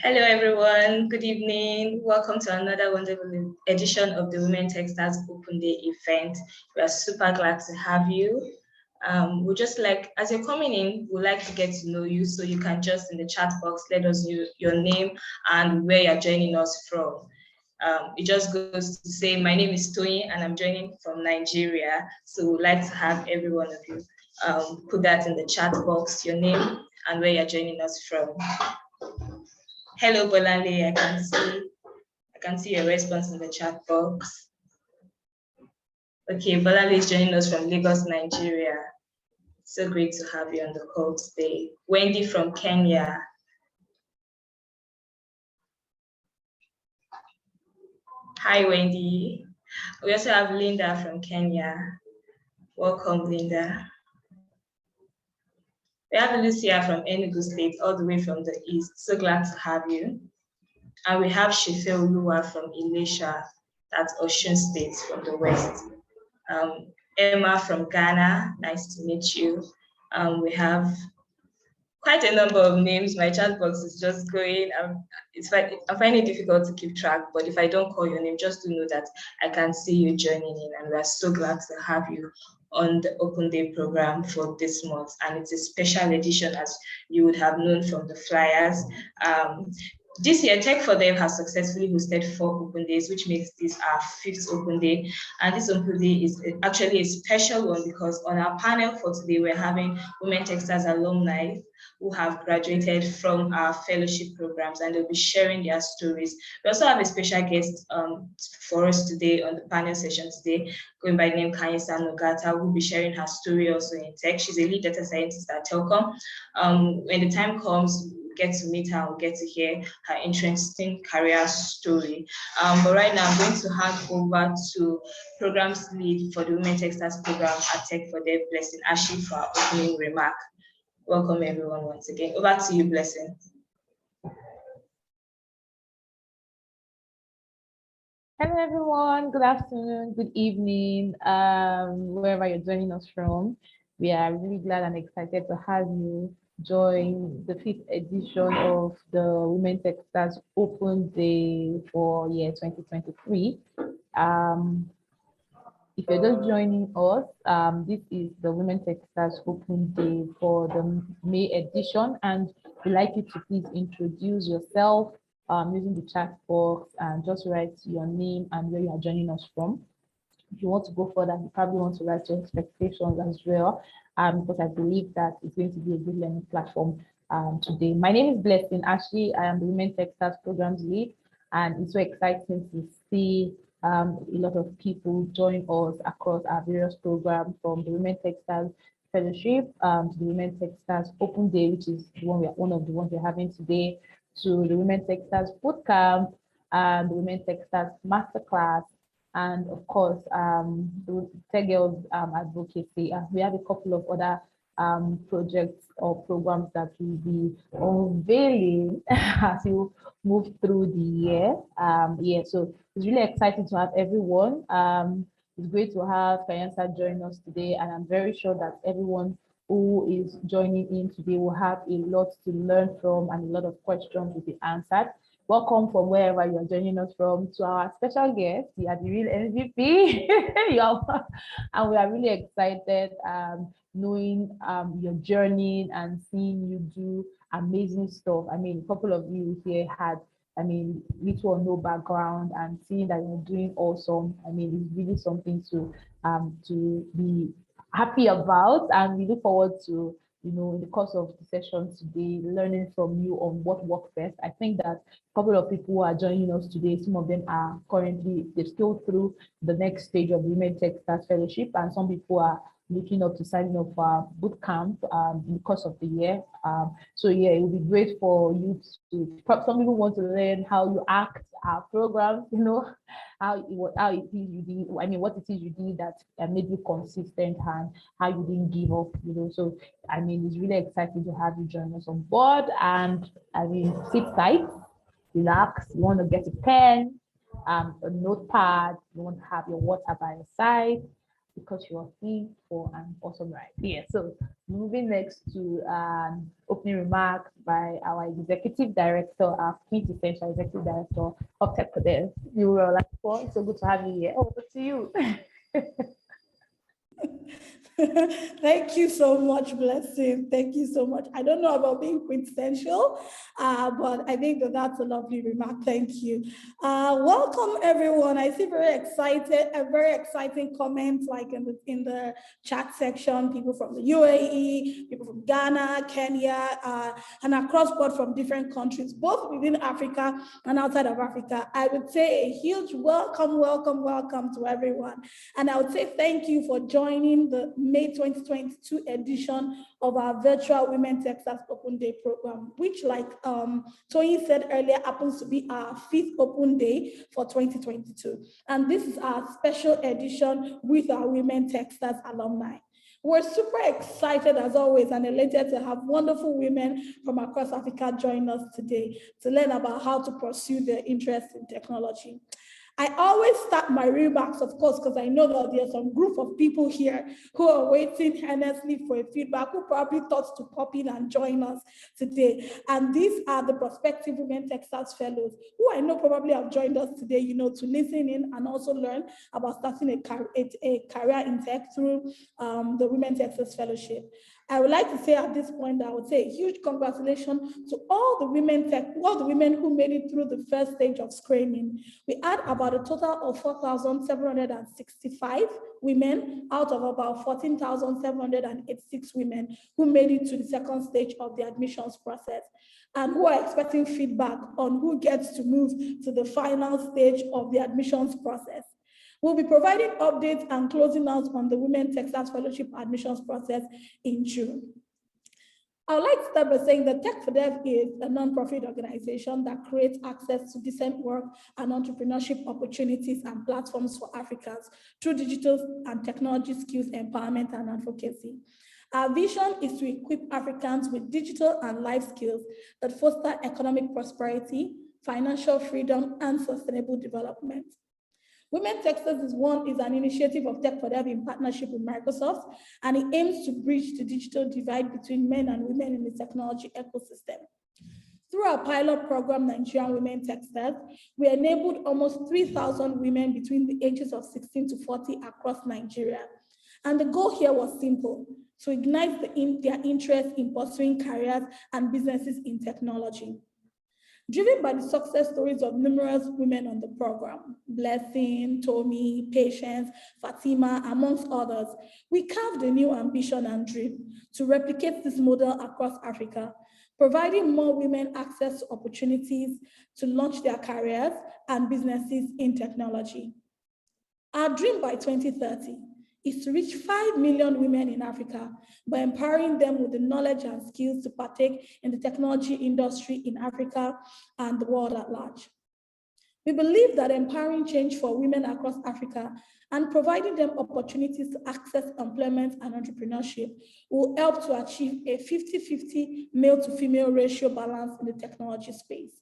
Hello, everyone. Good evening. Welcome to another wonderful edition of the Women Techsters Open Day event. We are super glad to have you. We just like, as you're coming in, we'd like to get to know you, so you can just in the chat box let us know your name and where you're joining us from. It just goes to say, my name is Tony and I'm joining from Nigeria. So we'd like to have every one of you put that in the chat box, your name and where you're joining us from. Hello, Bolale. I can see your response in the chat box. Okay, Bolale is joining us from Lagos, Nigeria. So great to have you on the call today. Wendy from Kenya. Hi, Wendy. We also have Linda from Kenya. Welcome, Linda. We have Lucia from Enugu State, all the way from the east. So glad to have you. And we have Shefe Oluwa from Ilesha, that's Osun State from the west. Emma from Ghana, nice to meet you. We have quite a number of names. My chat box is just going. I'm finding it difficult to keep track, but if I don't call your name, just to know that I can see you joining in, and we're so glad to have you on the Open Day program for this month. And it's a special edition, as you would have known from the flyers. This year, Tech for Them has successfully hosted 4 Open Days, which makes this our 5th Open Day. And this Open Day is actually a special one because on our panel for today, we're having Women Techsters alumni who have graduated from our fellowship programs, and they'll be sharing their stories. We also have a special guest for us today on the panel session today, going by the name Kanyisa Nogata, who will be sharing her story also in tech. She's a lead data scientist at Telkom. When the time comes, get to meet her and get to hear her interesting career story. But right now, I'm going to hand over to programs lead for the Women Techsters program at Tech for Them, Blessing Ashley, for our opening remark. Welcome everyone once again. Over to you, Blessing. Hello everyone, good afternoon, good evening, wherever you're joining us from. We are really glad and excited to have you join the 5th edition of the Women Techsters Open Day for year 2023. If you're just joining us, this is the Women Techsters Open Day for the May edition, and we'd like you to please introduce yourself using the chat box and just write your name and where you are joining us from. If you want to go further, you probably want to write your expectations as well, because I believe that it's going to be a good learning platform today. My name is Blessing Ashley. I am the Women Techsters Programs Lead, and it's so exciting to see a lot of people join us across our various programs, from the Women Techsters Fellowship to the Women Techsters Open Day, which is one of the ones we're having today, to the Women Techsters Bootcamp and the Women Techsters Masterclass, and of course the Tech Girls Advocacy. We have a couple of other projects or programs that will be unveiling as you move through the year. So it's really exciting to have everyone. It's great to have Kayansa join us today, and I'm very sure that everyone who is joining in today will have a lot to learn from, and a lot of questions will be answered. Welcome from wherever you are joining us from to our special guest. You are the real MVP. And we are really excited knowing your journey and seeing you do amazing stuff. I mean, a couple of you here had, little or no background, and seeing that you're doing awesome. I mean, it's really something to be happy about, and we look forward to, in the course of the session today, learning from you on what works best. I think that a couple of people who are joining us today, some of them are currently, they've still through the next stage of Women Techsters Fellowship, and some people are looking up to signing up for boot camp in the course of the year. So yeah, it would be great for you to, some people want to learn how you act our programs, how it is you did, what it is you did that made you consistent, and how you didn't give up, So it's really exciting to have you join us on board. And sit tight, relax. You want to get a pen, a notepad, you want to have your water by your side, because you are in for an awesome ride. Yeah, so moving next to opening remarks by our executive director, our quintessential executive director of Tech for Dev. You were like, well, it's so good to have you here. Over to you. Thank you so much, Blessing. Thank you so much. I don't know about being quintessential, but I think that that's a lovely remark. Thank you. Welcome, everyone. I see very exciting comments like in the chat section, people from the UAE, people from Ghana, Kenya, and across board from different countries, both within Africa and outside of Africa. I would say a huge welcome to everyone. And I would say thank you for joining the May 2022 edition of our virtual Women Techsters Open Day program, which, like Tony said earlier, happens to be our 5th Open Day for 2022. And this is our special edition with our Women Techsters alumni. We're super excited, as always, and elated to have wonderful women from across Africa join us today to learn about how to pursue their interest in technology. I always start my remarks, of course, because I know that there's some group of people here who are waiting earnestly for a feedback, who probably thought to pop in and join us today. And these are the prospective Women Techsters Fellows, who I know probably have joined us today, you know, to listen in and also learn about starting a career in tech through the Women Techsters Fellowship. I would like to say at this point, I would say a huge congratulations to all the women who made it through the first stage of screening. We had about a total of 4,765 women out of about 14,786 women who made it to the second stage of the admissions process and who are expecting feedback on who gets to move to the final stage of the admissions process. We'll be providing updates and closing out on the Women Techsters Fellowship admissions process in June. I would like to start by saying that Tech for Dev is a nonprofit organization that creates access to decent work and entrepreneurship opportunities and platforms for Africans through digital and technology skills empowerment and advocacy. Our vision is to equip Africans with digital and life skills that foster economic prosperity, financial freedom, and sustainable development. Women Techsters is an initiative of Tech for Dev in partnership with Microsoft, and it aims to bridge the digital divide between men and women in the technology ecosystem. Through our pilot program, Nigerian Women Techsters, we enabled almost 3,000 women between the ages of 16 to 40 across Nigeria. And the goal here was simple: to ignite their interest in pursuing careers and businesses in technology. Driven by the success stories of numerous women on the program, Blessing, Tommy, Patience, Fatima, amongst others, we carved a new ambition and dream to replicate this model across Africa, providing more women access to opportunities to launch their careers and businesses in technology. Our dream by 2030 is to reach 5 million women in Africa by empowering them with the knowledge and skills to partake in the technology industry in Africa and the world at large. We believe that empowering change for women across Africa and providing them opportunities to access employment and entrepreneurship will help to achieve a 50-50 male to female ratio balance in the technology space.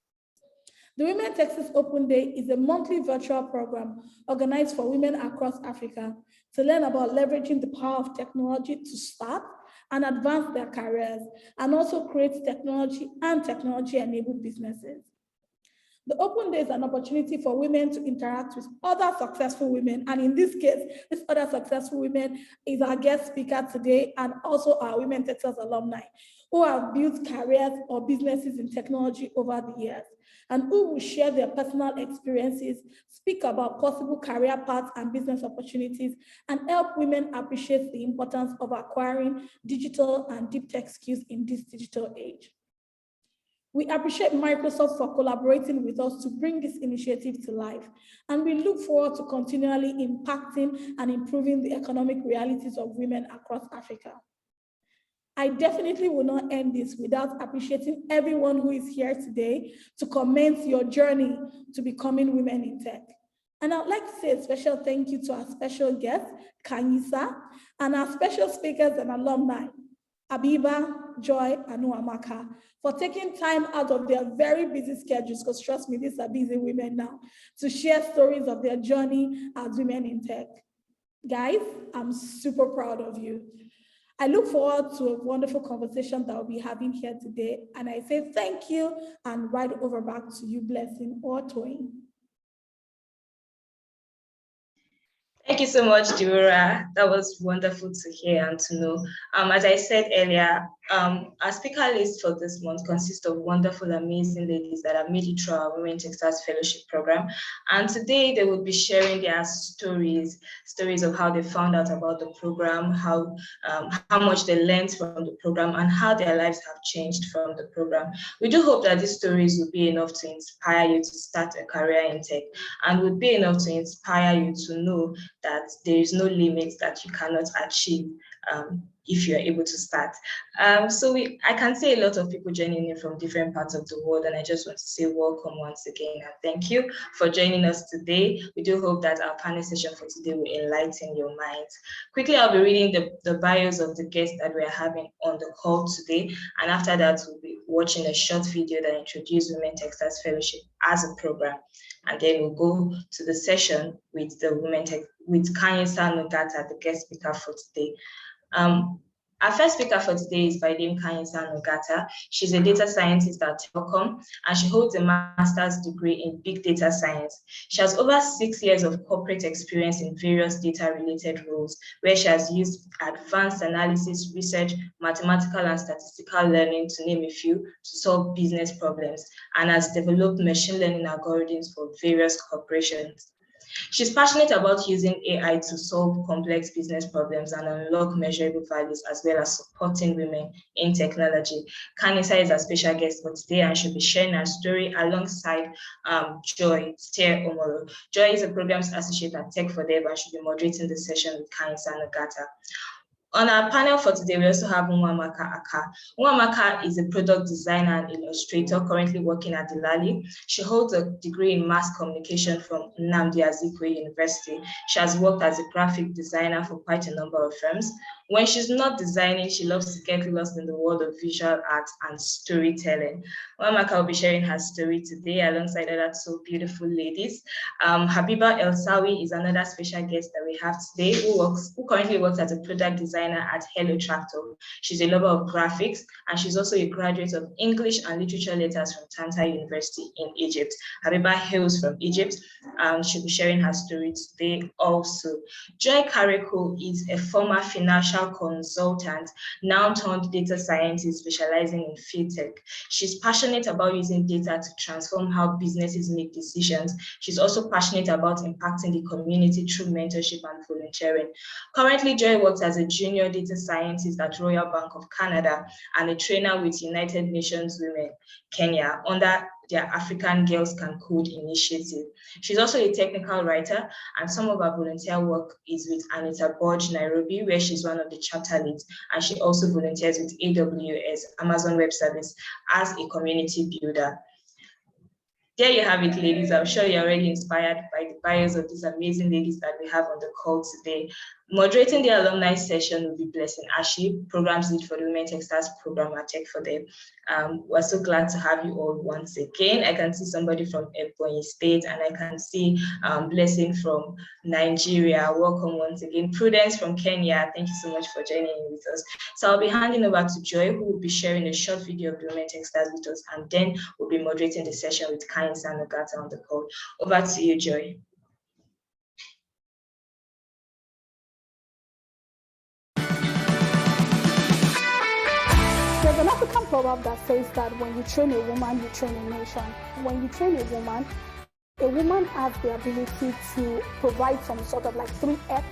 The Women Techsters Open Day is a monthly virtual program organized for women across Africa to learn about leveraging the power of technology to start and advance their careers, and also create technology and technology-enabled businesses. The Open Day is an opportunity for women to interact with other successful women, and in this case, this other successful women is our guest speaker today and also our Women Techsters alumni who have built careers or businesses in technology over the years, and who will share their personal experiences, speak about possible career paths and business opportunities, and help women appreciate the importance of acquiring digital and deep tech skills in this digital age. We appreciate Microsoft for collaborating with us to bring this initiative to life, and we look forward to continually impacting and improving the economic realities of women across Africa. I definitely will not end this without appreciating everyone who is here today to commence your journey to becoming women in tech. And I'd like to say a special thank you to our special guest, Kanyisa, and our special speakers and alumni, Abiba, Joy, and Uamaka, for taking time out of their very busy schedules, because trust me, these are busy women now, to share stories of their journey as women in tech. Guys, I'm super proud of you. I look forward to a wonderful conversation that we'll be having here today. And I say thank you and right over back to you, Blessing or Toyin. Thank you so much, Deborah. That was wonderful to hear and to know. As I said earlier, our speaker list for this month consists of wonderful, amazing ladies that have made it through our Women Techsters Fellowship program. And today they will be sharing their stories of how they found out about the program, how much they learned from the program, and how their lives have changed from the program. We do hope that these stories will be enough to inspire you to start a career in tech, and would be enough to inspire you to know that there is no limit that you cannot achieve if you're able to start. I can see a lot of people joining in from different parts of the world, and I just want to say welcome once again and thank you for joining us today. We do hope that our panel session for today will enlighten your minds. Quickly, I'll be reading the bios of the guests that we're having on the call today, and after that, we'll be watching a short video that introduces Women Techsters Fellowship as a program. And then we'll go to the session with the with Kanyisa Nogata, the guest speaker for today. Our first speaker for today is by name Kanyisa Nogata. She's a data scientist at Telkom, and she holds a master's degree in big data science. She has over 6 years of corporate experience in various data-related roles, where she has used advanced analysis, research, mathematical and statistical learning, to name a few, to solve business problems, and has developed machine learning algorithms for various corporations. She's passionate about using AI to solve complex business problems and unlock measurable values, as well as supporting women in technology. Kanisa is a special guest for today, and she'll be sharing her story alongside Joy Stier Omoro. Joy is a programs associate at Tech for Dev, and she'll be moderating the session with Kanisa Nogata. On our panel for today, we also have Nwamaka Aka. Nwamaka is a product designer and illustrator currently working at Delali. She holds a degree in mass communication from Nnamdi Azikiwe University. She has worked as a graphic designer for quite a number of firms. When she's not designing, she loves to get lost in the world of visual art and storytelling. Nwamaka will be sharing her story today alongside other two beautiful ladies. Habiba El Sawi is another special guest that we have today, who currently works as a product designer at Hello Tractor. She's a lover of graphics, and she's also a graduate of English and Literature Letters from Tanta University in Egypt. Habiba hails from Egypt, and she'll be sharing her story today also. Joy Kareko is a former financial consultant, now turned data scientist specializing in field tech. She's passionate about using data to transform how businesses make decisions. She's also passionate about impacting the community through mentorship and volunteering. Currently, Joy works as a junior data scientist at Royal Bank of Canada and a trainer with United Nations Women Kenya under their African Girls Can Code initiative. She's also a technical writer, and some of her volunteer work is with Anita Borg Nairobi, where she's one of the chapter leads, and she also volunteers with AWS, Amazon Web Service, as a community builder. There you have it, ladies. I'm sure you're already inspired by the bios of these amazing ladies that we have on the call today. Moderating the alumni session will be Blessing Ashi, Programs Lead for the Women Techsters program at Tech for Them. We're so glad to have you all once again. I can see somebody from Ebonyi State, and I can see Blessing from Nigeria. Welcome once again. Prudence from Kenya, thank you so much for joining in with us. So I'll be handing over to Joy, who will be sharing a short video of the Women Techsters with us, and then we'll be moderating the session with Kanyisa Nogata on the call. Over to you, Joy. There's an African proverb that says that when you train a woman, you train a nation. When you train a woman has the ability to provide some sort of like 3x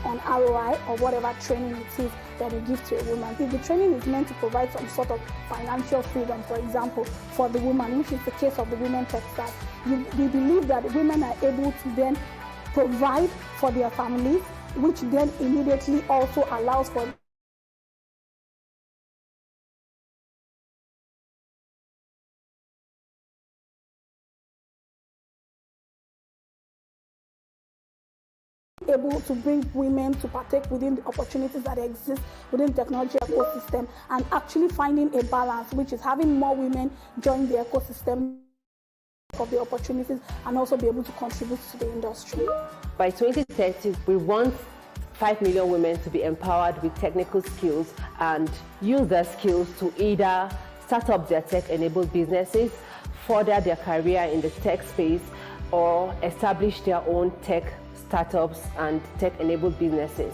on ROI or whatever training it is that you give to a woman. If the training is meant to provide some sort of financial freedom, for example, for the woman, which is the case of the Women Techsters, we believe that women are able to then provide for their families, which then immediately also allows for able to bring women to partake within the opportunities that exist within the technology ecosystem, and actually finding a balance, which is having more women join the ecosystem of the opportunities and also be able to contribute to the industry. By 2030, we want 5 million women to be empowered with technical skills and use their skills to either start up their tech-enabled businesses, further their career in the tech space, or establish their own tech startups and tech-enabled businesses.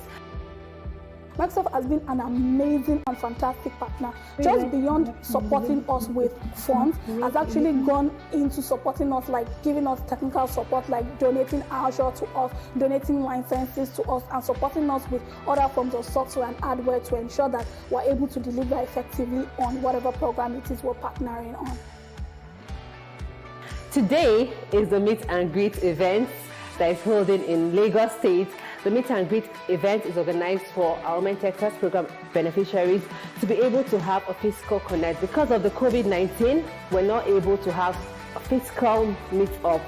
Microsoft has been an amazing and fantastic partner. Just beyond supporting us with funds, has actually gone into supporting us, like giving us technical support, like donating Azure to us, donating licenses to us, and supporting us with other forms of software and hardware to ensure that we're able to deliver effectively on whatever program it is we're partnering on. Today is the Meet and Greet event that is holding in Lagos State. The Meet and Greet event is organized for our Women Techsters program beneficiaries to be able to have a physical connect. Because of the COVID-19, we're not able to have a physical meet-up.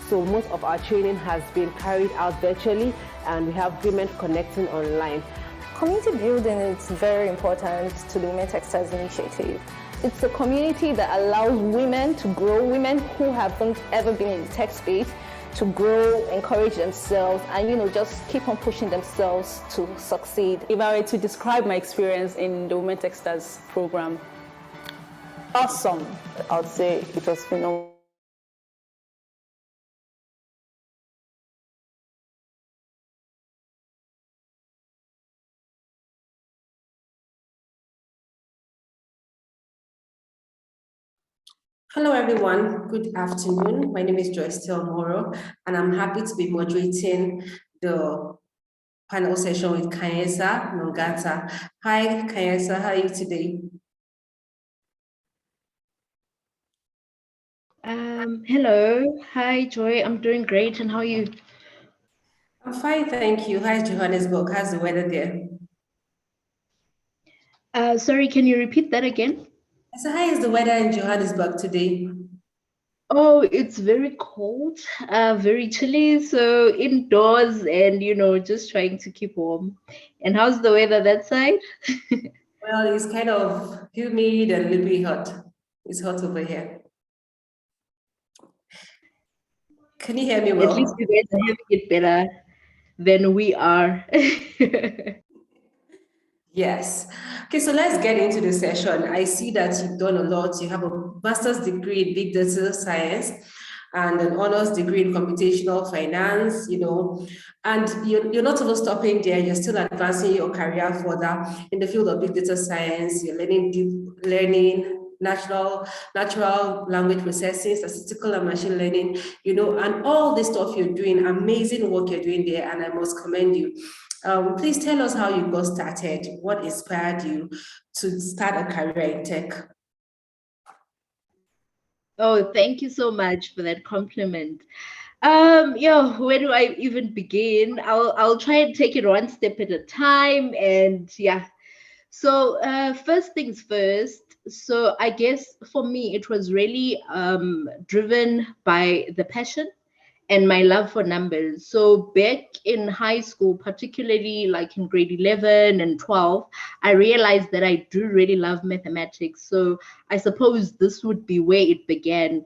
So most of our training has been carried out virtually, and we have women connecting online. Community building is very important to the Women Techsters initiative. It's a community that allows women to grow, women who haven't ever been in the tech space, to grow, encourage themselves, and just keep on pushing themselves to succeed. If I were to describe my experience in the Women Techsters program, Awesome. I would say it was phenomenal. Hello everyone, good afternoon. My name is Joyce Moro, and I'm happy to be moderating the panel session with Kanyesa Nongata. Hi Kanyesa, how are you today? Hello, hi Joy, I'm doing great, and how are you? I'm fine, thank you. How's Johannesburg? How's the weather there? Sorry, can you repeat that again? So how is the weather in Johannesburg today? Oh, it's very cold, very chilly, so indoors and just trying to keep warm. And how's the weather that side? Well, it's kind of humid and a little bit hot. It's hot over here. Can you hear me well? At least you guys are having it better than we are. Yes. Okay, so let's get into the session. I see that you've done a lot. You have a master's degree in big data science and an honors degree in computational finance, and you're not even stopping there. You're still advancing your career further in the field of big data science. You're learning deep learning, natural language processing, statistical and machine learning, and all this stuff you're doing, amazing work you're doing there, and I must commend you. Please tell us how you got started. What inspired you to start a career in tech? Oh, thank you so much for that compliment. Where do I even begin? I'll try and take it one step at a time, and yeah. So first things first. So I guess for me it was really driven by the passion and my love for numbers. So back in high school, particularly like in grade 11 and 12, I realized that I do really love mathematics. So I suppose this would be where it began.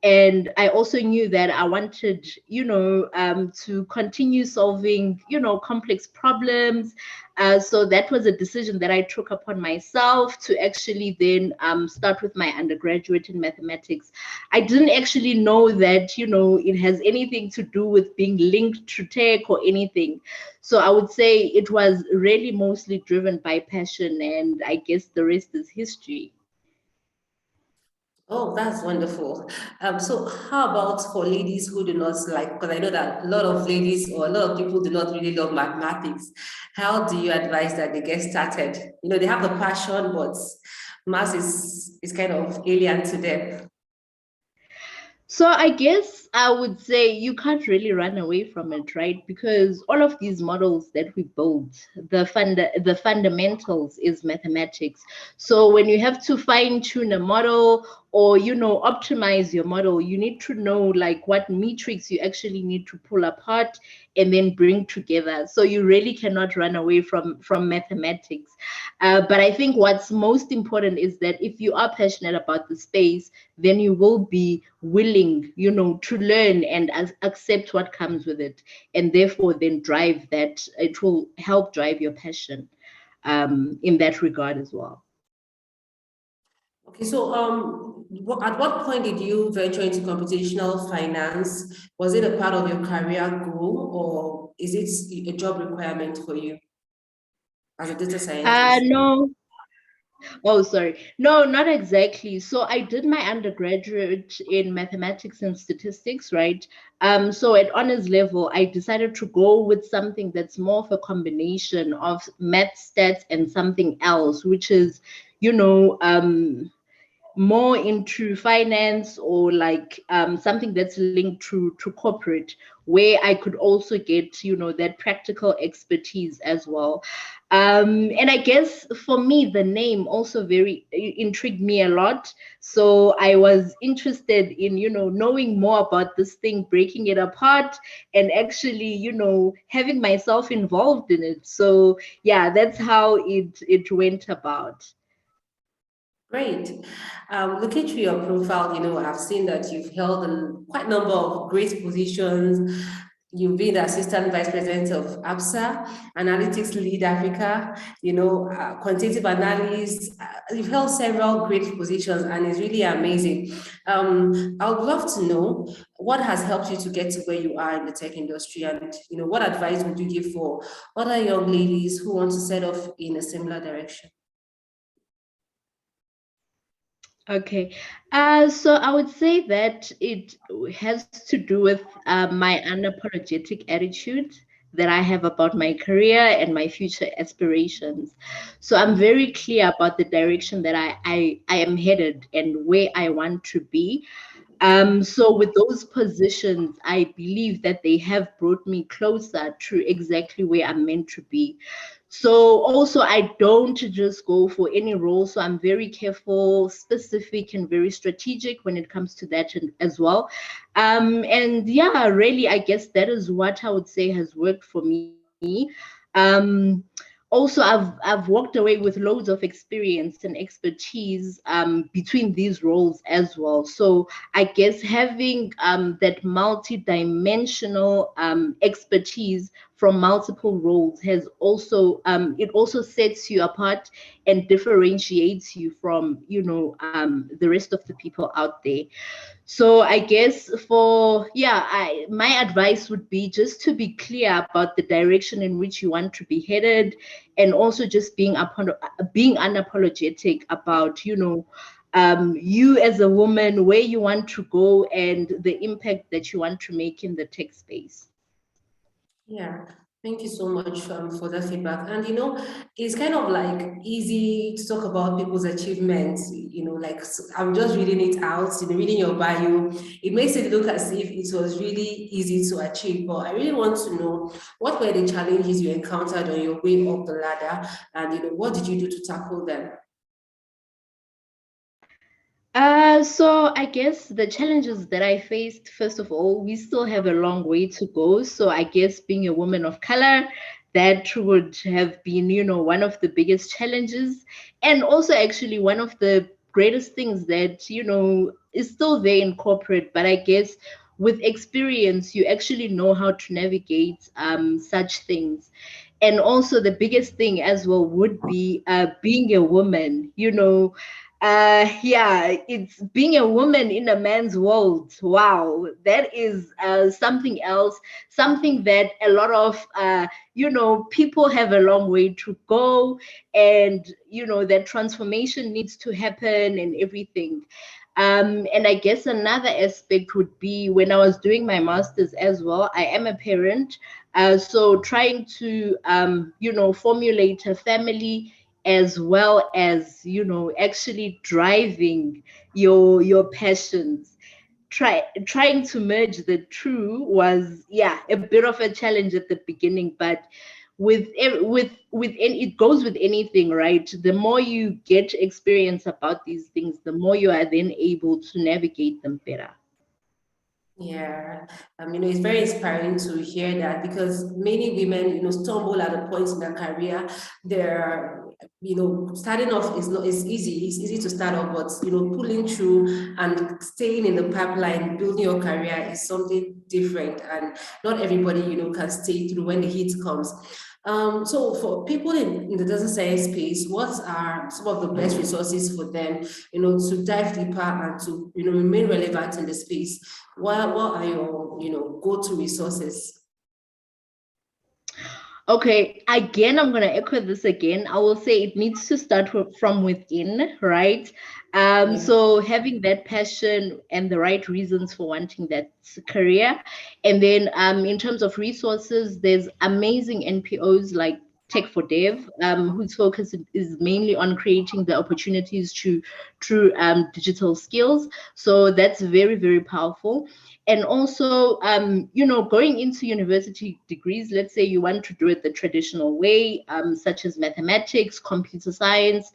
And I also knew that I wanted, to continue solving, complex problems. So that was a decision that I took upon myself to actually then start with my undergraduate in mathematics. I didn't actually know that, it has anything to do with being linked to tech or anything. So I would say it was really mostly driven by passion, and I guess the rest is history. Oh, that's wonderful. So how about for ladies who do not like, because I know that a lot of ladies or a lot of people do not really love mathematics. How do you advise that they get started? They have the passion, but math is kind of alien to them. So I guess I would say you can't really run away from it, right? Because all of these models that we build, the fundamentals is mathematics. So when you have to fine tune a model or optimize your model, you need to know like what metrics you actually need to pull apart and then bring together. So you really cannot run away from mathematics. But I think what's most important is that if you are passionate about the space, then you will be willing to learn and accept what comes with it, and therefore then drive that. It will help drive your passion in that regard as well. Okay, so at what point did you venture into computational finance? Was it a part of your career goal, or is it a job requirement for you as a data scientist? No. Oh, sorry. No, not exactly. So I did my undergraduate in mathematics and statistics, right? So at honors level, I decided to go with something that's more of a combination of math, stats, and something else, which is, more into finance, or like something that's linked to corporate, where I could also get that practical expertise as well. And I guess for me the name also very intrigued me a lot, so I was interested in knowing more about this thing, breaking it apart, and actually having myself involved in it. So yeah, that's how it went about. Great. Looking through your profile, I've seen that you've held quite a number of great positions. You've been the Assistant Vice President of APSA, Analytics Lead Africa, quantitative analyst. You've held several great positions, and it's really amazing. I would love to know what has helped you to get to where you are in the tech industry, and what advice would you give for other young ladies who want to set off in a similar direction? Okay, so I would say that it has to do with my unapologetic attitude that I have about my career and my future aspirations. So I'm very clear about the direction that I am headed and where I want to be. So with those positions, I believe that they have brought me closer to exactly where I'm meant to be. So also I don't just go for any role. So I'm very careful, specific, and very strategic when it comes to that as well. And yeah, really, I guess that is what I would say has worked for me. Also, I've walked away with loads of experience and expertise between these roles as well. So I guess having that multi-dimensional expertise from multiple roles has also it also sets you apart and differentiates you from the rest of the people out there. So I guess my advice would be just to be clear about the direction in which you want to be headed, and also just being unapologetic about you as a woman, where you want to go, and the impact that you want to make in the tech space. Yeah, thank you so much for that feedback. And it's kind of like easy to talk about people's achievements. Like I'm just reading it out, reading your bio. It makes it look as if it was really easy to achieve. But I really want to know, what were the challenges you encountered on your way up the ladder, and what did you do to tackle them? So I guess the challenges that I faced, first of all, we still have a long way to go. So I guess being a woman of color, that would have been, one of the biggest challenges. And also actually one of the greatest things that, is still there in corporate, but I guess with experience, you actually know how to navigate such things. And also the biggest thing as well would be being a woman, yeah, it's being a woman in a man's world. Wow, that is something else, something that a lot of people have a long way to go, and that transformation needs to happen and everything. And I guess another aspect would be when I was doing my master's as well. I am a parent, so trying to formulate a family, as well as actually driving your passions. Trying to merge the two was a bit of a challenge at the beginning, but it goes with anything, right? The more you get experience about these things, the more you are then able to navigate them better. Yeah, it's very inspiring to hear that because many women, stumble at a point in their career. They're, starting off is not is easy. It's easy to start off, but pulling through and staying in the pipeline, building your career is something different, and not everybody, can stay through when the heat comes. So for people in the data science space, what are some of the best resources for them, to dive deeper and to, remain relevant in the space? What are your, go-to resources? Okay, again, I'm going to echo this again. I will say it needs to start from within, right? So having that passion and the right reasons for wanting that career. And then in terms of resources, there's amazing NPOs like Tech for Dev, whose focus is mainly on creating the opportunities through digital skills. So that's very, very powerful. And also, going into university degrees, let's say you want to do it the traditional way, such as mathematics, computer science,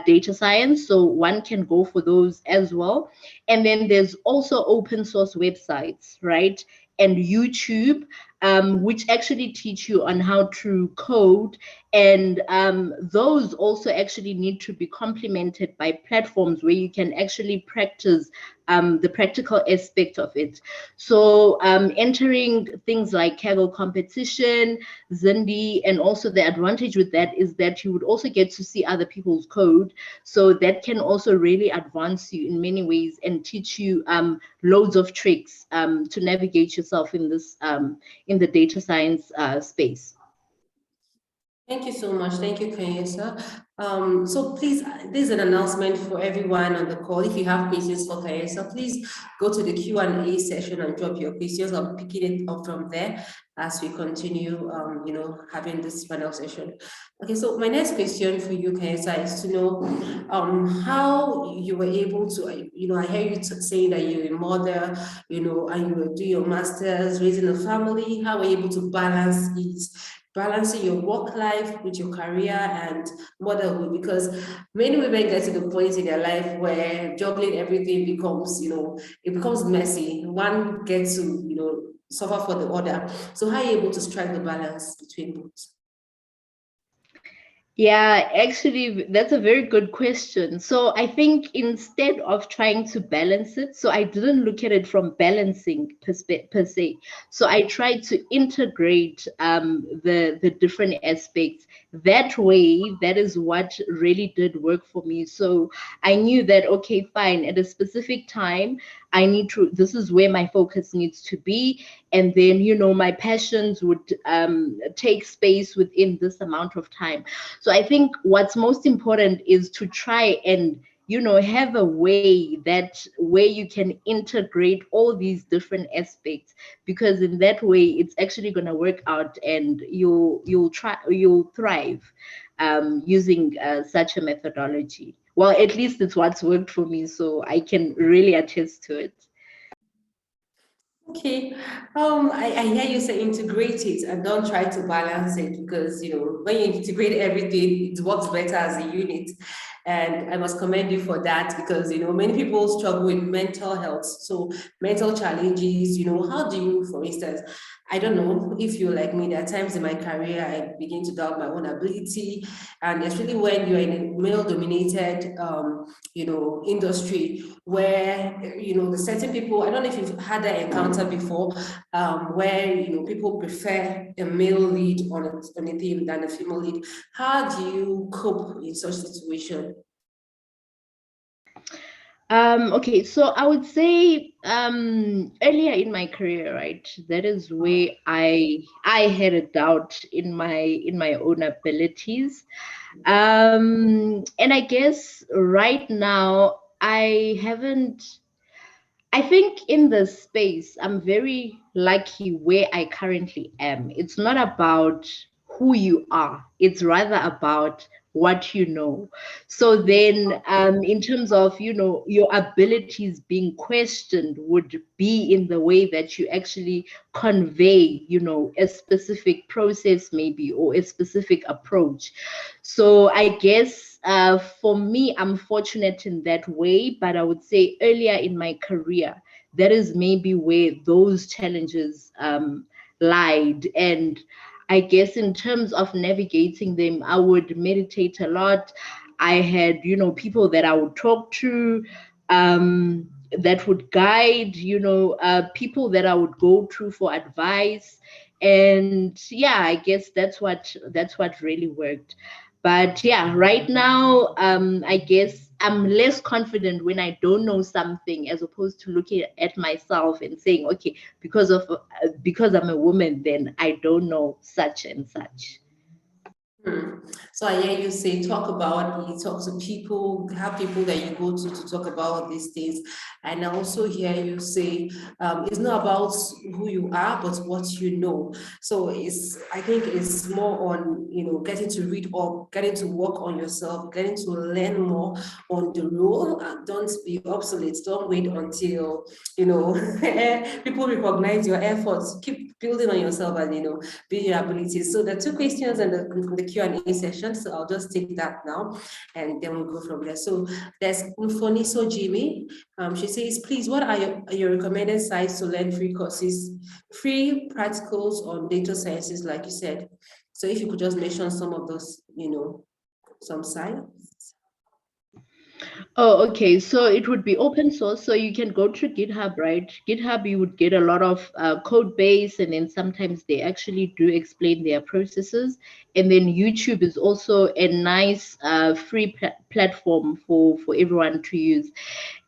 data science. So one can go for those as well. And then there's also open source websites, right? And YouTube, which actually teach you on how to code. And those also actually need to be complemented by platforms where you can actually practice the practical aspect of it. So entering things like Kaggle competition, Zindi, and also the advantage with that is that you would also get to see other people's code. So that can also really advance you in many ways and teach you loads of tricks to navigate yourself in this in the data science space. Thank you so much. Thank you, Kanyesa. So please, this is an announcement for everyone on the call. If you have questions for Kanyesa, please go to the Q&A session and drop your questions. I'll be picking it up from there as we continue, having this panel session. Okay, so my next question for you, Kanyesa, is to know how you were able to, I hear you saying that you're a mother, and you were doing your master's, raising a family. How were you able to balance it? Balancing your work life with your career and motherhood, because many women get to the point in their life where juggling everything becomes, it becomes messy. One gets to, suffer for the other. So how are you able to strike the balance between both? Yeah, actually, that's a very good question. So I think instead of trying to balance it, so I didn't look at it from balancing per se. So I tried to integrate the different aspects. That way, that is what really did work for me. So I knew that, okay, fine, at a specific time, this is where my focus needs to be. And then, my passions would take space within this amount of time. So I think what's most important is to try and, have a way where you can integrate all these different aspects, because in that way, it's actually going to work out and you'll thrive using such a methodology. Well, at least it's what's worked for me, so I can really attest to it. Okay, I hear you say integrate it and don't try to balance it, because when you integrate everything, it works better as a unit. And I must commend you for that, because many people struggle with mental health, so mental challenges. How do you, for instance, I don't know if you're like me, there are times in my career I begin to doubt my own ability, and especially when you're in a male-dominated, industry where the certain people. I don't know if you've had that encounter before, where people prefer a male lead on a team than a female lead. How do you cope in such situation? Okay, so I would say earlier in my career, right, that is where I had a doubt in my own abilities. And I guess right now I think in this space, I'm very lucky where I currently am. It's not about who you are, it's rather about what you know. So then, in terms of, you know, your abilities being questioned would be in the way that you actually convey, you know, a specific process maybe, or a specific approach. So I guess for me, I'm fortunate in that way, but I would say earlier in my career, that is maybe where those challenges lied. And I guess in terms of navigating them, I would meditate a lot. I had, you know, people that I would talk to, that would guide, you know, people that I would go to for advice. And yeah, I guess that's what really worked. But yeah, right now, I guess I'm less confident when I don't know something, as opposed to looking at myself and saying, okay, because I'm a woman, then I don't know such and such. So I hear you say, talk about it, talk to people, have people that you go to talk about these things. And I also hear you say, it's not about who you are, but what you know. So I think it's more on, you know, getting to read up, getting to work on yourself, getting to learn more on the role. And don't be obsolete. Don't wait until, you know, people recognize your efforts. Keep building on yourself and, you know, build your abilities. So the two questions in the Q&A session, so I'll just take that now and then we'll go from there. So there's Mfoniso Jimmy. She says, please, what are your recommended sites to learn free courses, free practicals on data sciences, like you said? So if you could just mention some of those, you know, some sites. Oh, okay. So it would be open source. So you can go to GitHub, right? GitHub, you would get a lot of code base, and then sometimes they actually do explain their processes. And then YouTube is also a nice free platform for everyone to use.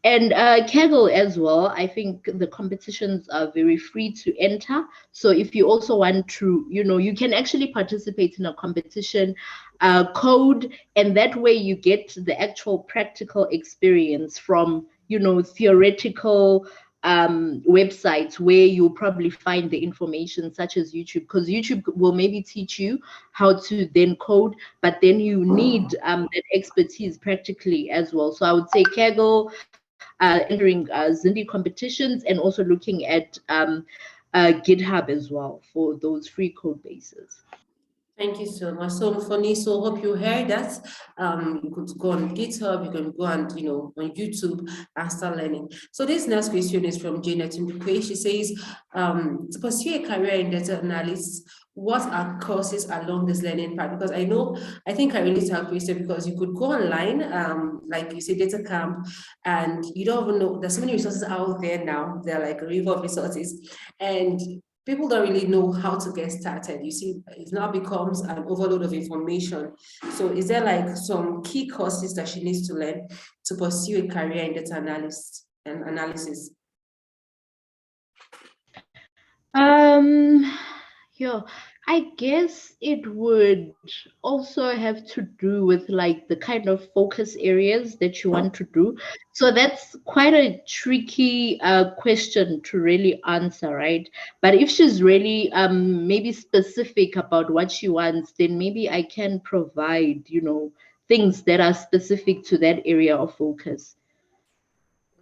And Kaggle as well. I think the competitions are very free to enter. So if you also want to, you know, you can actually participate in a competition, code, and that way you get the actual practical experience from, you know, theoretical websites where you'll probably find the information, such as YouTube, because YouTube will maybe teach you how to then code, but then you need that expertise practically as well. So I would say Kaggle, entering Zindi competitions, and also looking at GitHub as well for those free code bases. Thank you so much. So funny. So hope you heard that. You could go on GitHub, you can go and, you know, on YouTube and start learning. So this next question is from Janet Ndukwe. She says, to pursue a career in data analysis, what are courses along this learning path? Because I think I really tell Krista, because you could go online, like you say, data camp, and you don't even know, there's so many resources out there now. They're like a river of resources. And people don't really know how to get started. You see, it now becomes an overload of information. So is there like some key courses that she needs to learn to pursue a career in data analysis? Yeah, I guess it would also have to do with like the kind of focus areas that you want to do. So that's quite a tricky question to really answer, right? But if she's really maybe specific about what she wants, then maybe I can provide, you know, things that are specific to that area of focus.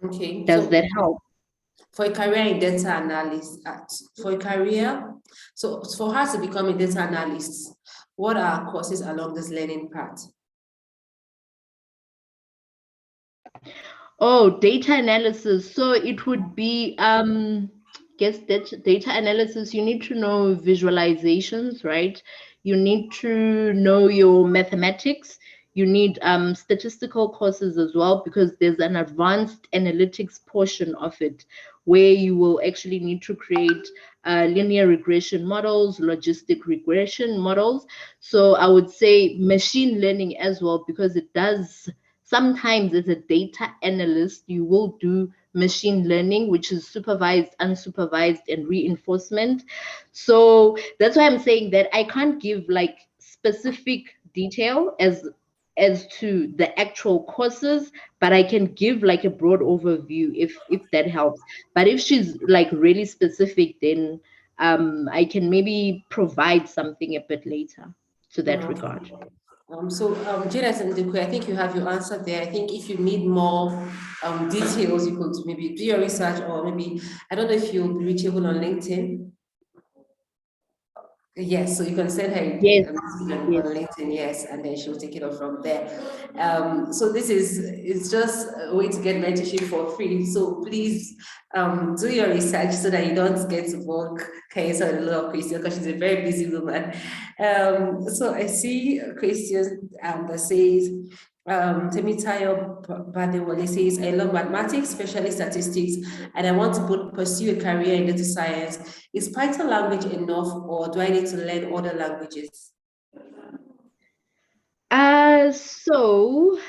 Okay. Does that help? For a career in data analysis, for a career, so for her to become a data analyst, what are courses along this learning path? Oh, data analysis. So it would be, guess that data analysis, you need to know visualizations, right? You need to know your mathematics. You need statistical courses as well, because there's an advanced analytics portion of it where you will actually need to create linear regression models, logistic regression models. So I would say machine learning as well, because it does. Sometimes as a data analyst, you will do machine learning, which is supervised, unsupervised, and reinforcement. So that's why I'm saying that I can't give like specific detail as to the actual courses, but I can give like a broad overview if that helps. But if she's like really specific, then I can maybe provide something a bit later to that regard. Janet and Dekwe, I think you have your answer there. I think if you need more details, you could maybe do your research, or maybe, I don't know if you'll be reachable on LinkedIn. Yes, so you can send her Yes, a message yes. on LinkedIn, yes, and then she'll take it up from there. So this is, it's just a way to get mentorship for free. So please do your research so that you don't get to work Kaisa a lot of questions, because she's a very busy woman. So I see a question that says, Temitayo Badewale says, I love mathematics, especially statistics, and I want to pursue a career in data science. Is Python language enough, or do I need to learn other languages? So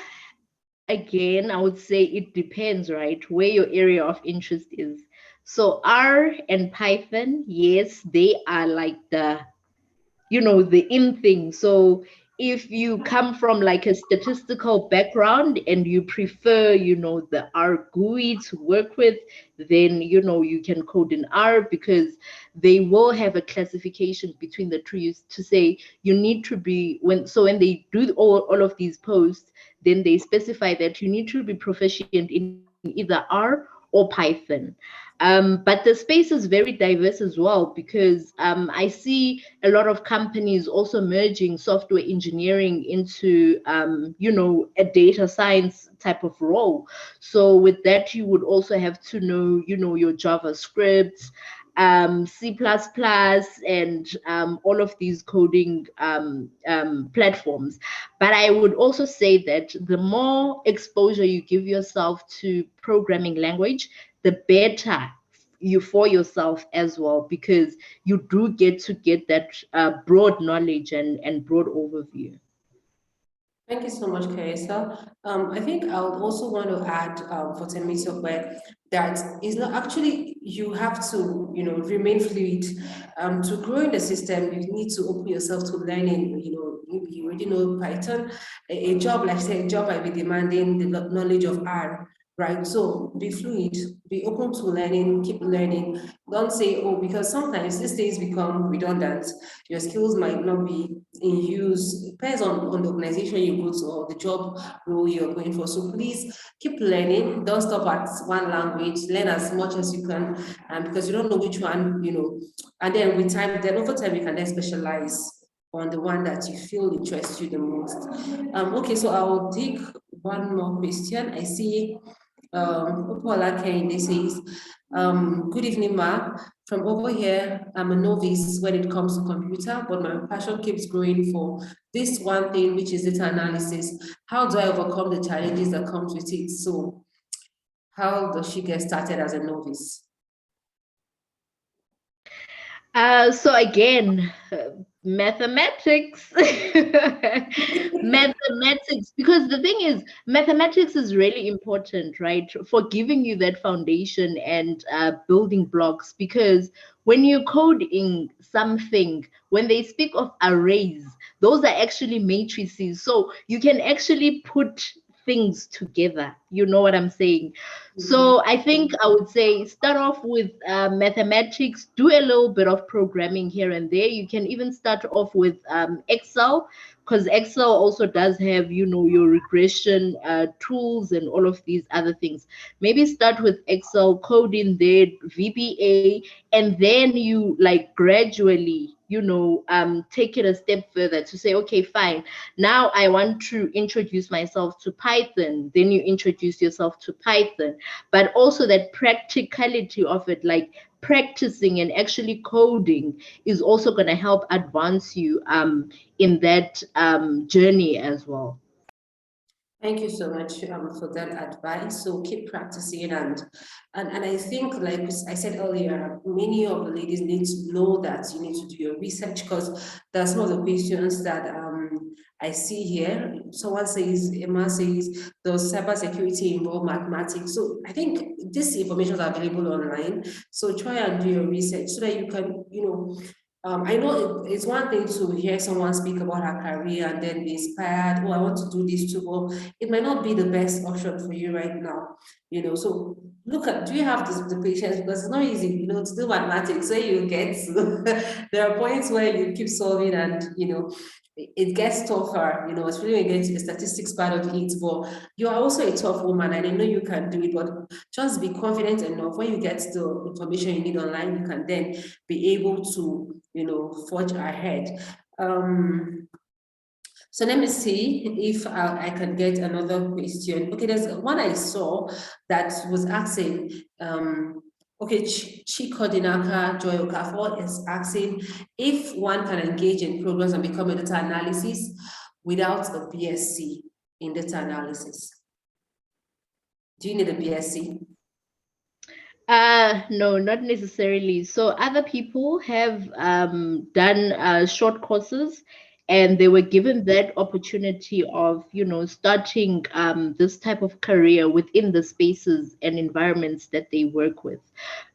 again, I would say it depends, right, where your area of interest is. So R and Python, yes, they are like the in thing. So if you come from like a statistical background and you prefer, the R GUI to work with, then, you can code in R, because they will have a classification between the two to say you need to be, when they do all of these posts, then they specify that you need to be proficient in either R or Python. But the space is very diverse as well, because I see a lot of companies also merging software engineering into, a data science type of role. So with that, you would also have to know, your JavaScript, C++, and all of these coding platforms. But I would also say that the more exposure you give yourself to programming language, the better you for yourself as well, because you do get to get that broad knowledge and broad overview. Thank you so much, Carissa. I think I would also want to add for Temito, where that is not actually, you have to, remain fluid. To grow in the system, you need to open yourself to learning. You already know Python. A job, like say, a job might be demanding the knowledge of R, right? So be fluid, be open to learning, keep learning. Don't say, oh, because sometimes these things become redundant. Your skills might not be in use. It depends on the organization you go to or the job role you're going for. So please keep learning. Don't stop at one language. Learn as much as you can, because you don't know which one, and then with time, then over time, you can then specialize on the one that you feel interests you the most. Okay, so I'll take one more question. I see Upola Kende says, good evening, Ma. From over here, I'm a novice when it comes to computer, but my passion keeps growing for this one thing, which is data analysis. How do I overcome the challenges that comes with it? So how does she get started as a novice? So again, mathematics. Mathematics, because the thing is, mathematics is really important, right, for giving you that foundation and building blocks. Because when you're coding something, when they speak of arrays, those are actually matrices. So you can actually put things together. You know what I'm saying? So I think I would say start off with mathematics, do a little bit of programming here and there. You can even start off with Excel, because Excel also does have, your regression tools and all of these other things. Maybe start with Excel, code in there, VBA, and then you like gradually, take it a step further to say, okay, fine. Now I want to introduce myself to Python. Then you introduce yourself to Python, but also that practicality of it, like practicing and actually coding, is also going to help advance you in that journey as well. Thank you so much for that advice. So keep practicing, and I think, like I said earlier, many of the ladies need to know that you need to do your research, because that's some of the questions that I see here. Someone says, Emma says, does cybersecurity involve mathematics? So I think this information is available online. So try and do your research so that you can, I know it's one thing to hear someone speak about her career and then be inspired, oh, I want to do this too. Well, it might not be the best option for you right now, So look at, do you have the patience? Because it's not easy, to do mathematics. So you get to, there are points where you keep solving and, it gets tougher, you know, especially when you get to the statistics part of it, but you are also a tough woman and I know you can do it, but just be confident enough when you get the information you need online, you can then be able to, you know, forge ahead. So let me see if I can get another question. Okay, there's one I saw that was asking, okay, Chikodinaka Joy Okafor is asking if one can engage in programs and become a data analysis without a BSc in data analysis. Do you need a BSc? No, not necessarily. So other people have done short courses and they were given that opportunity of, you know, starting this type of career within the spaces and environments that they work with.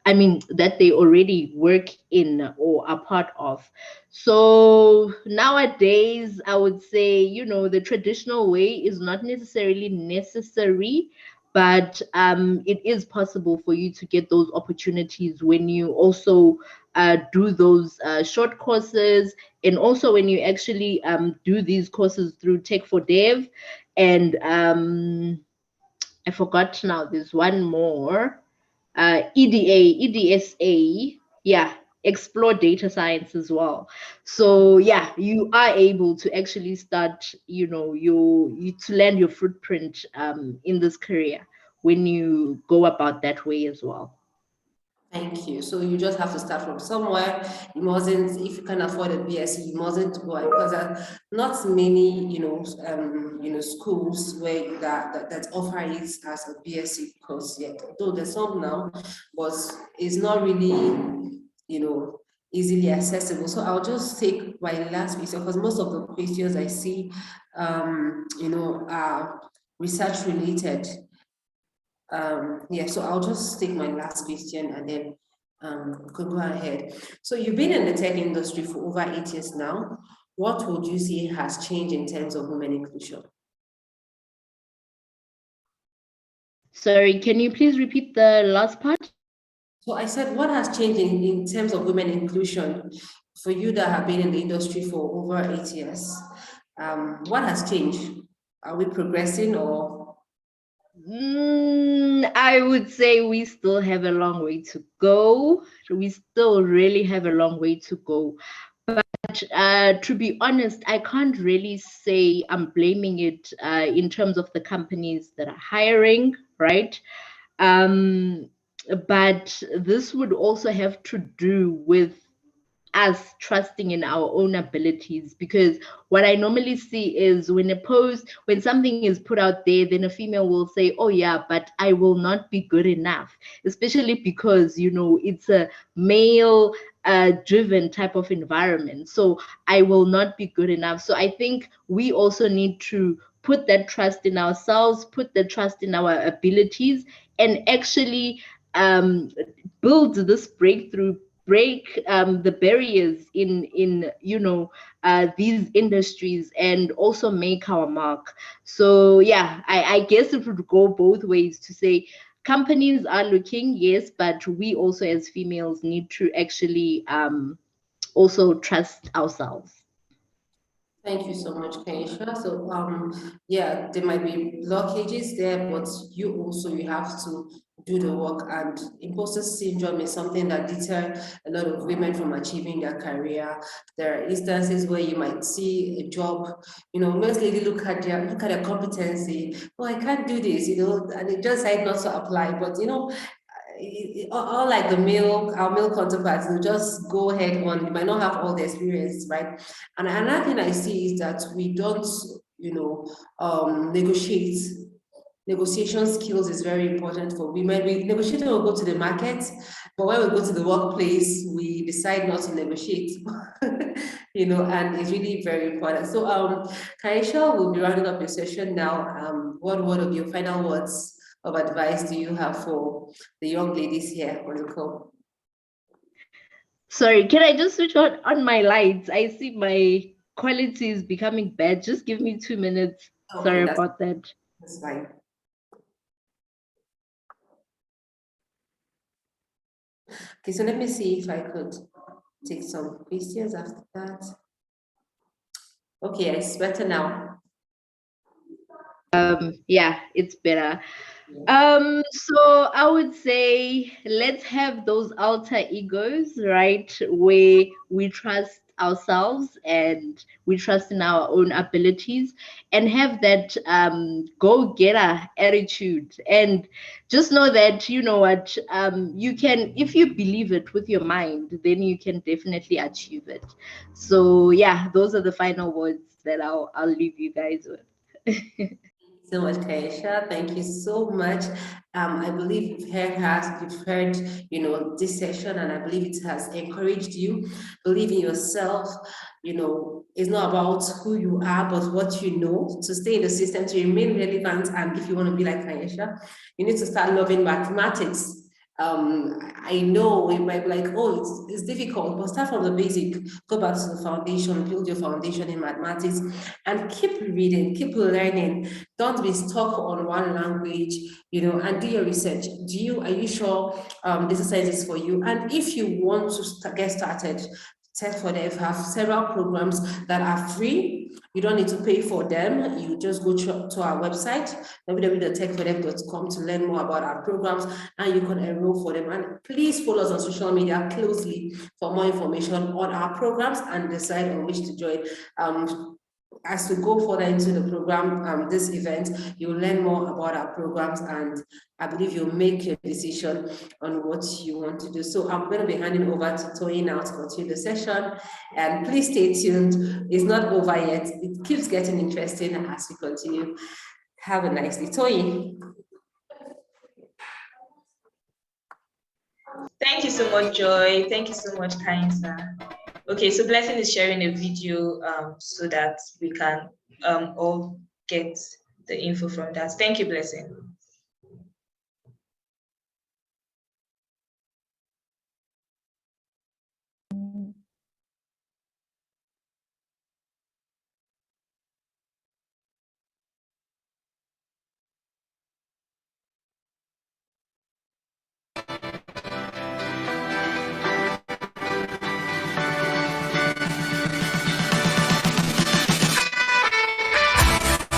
I mean, that they already work in or are part of. So nowadays, I would say, you know, the traditional way is not necessarily necessary, but it is possible for you to get those opportunities when you also do those short courses, and also when you actually do these courses through Tech for Dev. And I forgot now, there's one more, EDSA, yeah, explore data science as well. So yeah, you are able to actually start, you know, you to land your footprint in this career when you go about that way as well. Thank you. So you just have to start from somewhere. You mustn't, if you can afford a BSc, you mustn't go because there are not many, schools where that offer it as a BSc course yet. Though there's some now, but it's not really, easily accessible. So I'll just take my last question because most of the questions I see, are research related. Yeah, so I'll just take my last question and then could go ahead. So you've been in the tech industry for over 8 years now. What would you say has changed in terms of women inclusion? Sorry, can you please repeat the last part? So I said, what has changed in terms of women inclusion for you that have been in the industry for over 8 years? What has changed? Are we progressing or? I would say we still have a long way to go. We still really have a long way to go. But to be honest, I can't really say I'm blaming it in terms of the companies that are hiring, right? But this would also have to do with us trusting in our own abilities, because what I normally see is when something is put out there, then a female will say, oh yeah, but I will not be good enough, especially because it's a male driven type of environment, so I will not be good enough. So I think we also need to put that trust in ourselves, put the trust in our abilities, and actually build this breakthrough, break the barriers in these industries, and also make our mark. So yeah, I guess it would go both ways to say companies are looking, yes, but we also as females need to actually also trust ourselves. Thank you so much, Keisha. So, yeah, there might be blockages there, but you have to do the work. And imposter syndrome is something that deter a lot of women from achieving their career. There are instances where you might see a job, most ladies look at their competency. Oh, I can't do this, and they just decide not to apply. But all like our male counterparts will just go ahead on. You might not have all the experience, right? And another thing I see is that we don't, negotiate. Negotiation skills is very important for women. We negotiate when we go to the market, but when we go to the workplace, we decide not to negotiate. And it's really very important. So, Kaisha will be rounding up your session now. What word of your final words of advice do you have for the young ladies here on the call? Sorry, can I just switch on my lights? I see my quality is becoming bad. Just give me 2 minutes. Okay, Sorry about that. That's fine. Okay, so let me see if I could take some questions after that. Okay, it's better now. Yeah, it's better. So I would say let's have those alter egos, right? Where we trust ourselves and we trust in our own abilities and have that go-getter attitude. And just know that, you know what, you can, if you believe it with your mind, then you can definitely achieve it. So yeah, those are the final words that I'll leave you guys with. So much, Kaisha. Thank you so much. I believe you've heard, this session, and I believe it has encouraged you. Believe in yourself. It's not about who you are, but what you know. To stay in the system, to remain relevant, and if you want to be like Kaisha, you need to start loving mathematics. I know it might be like, oh, it's difficult, but start from the basic. Go back to the foundation, build your foundation in mathematics, and keep reading, keep learning. Don't be stuck on one language, and do your research. Are you sure this exercise is for you? And if you want to get started, Tech for Dev have several programs that are free. You don't need to pay for them. You just go to our website, www.techfordev.com, to learn more about our programs, and you can enroll for them. And please follow us on social media closely for more information on our programs and decide on which to join. As we go further into the program, this event, you'll learn more about our programs, and I believe you'll make your decision on what you want to do. So I'm going to be handing over to Toyin now to continue the session, and please stay tuned. It's not over yet. It keeps getting interesting as we continue. Have a nice day. Toyin. Thank you so much, Joy. Thank you so much, Kainsa. Okay, so Blessing is sharing a video so that we can all get the info from that. Thank you, Blessing.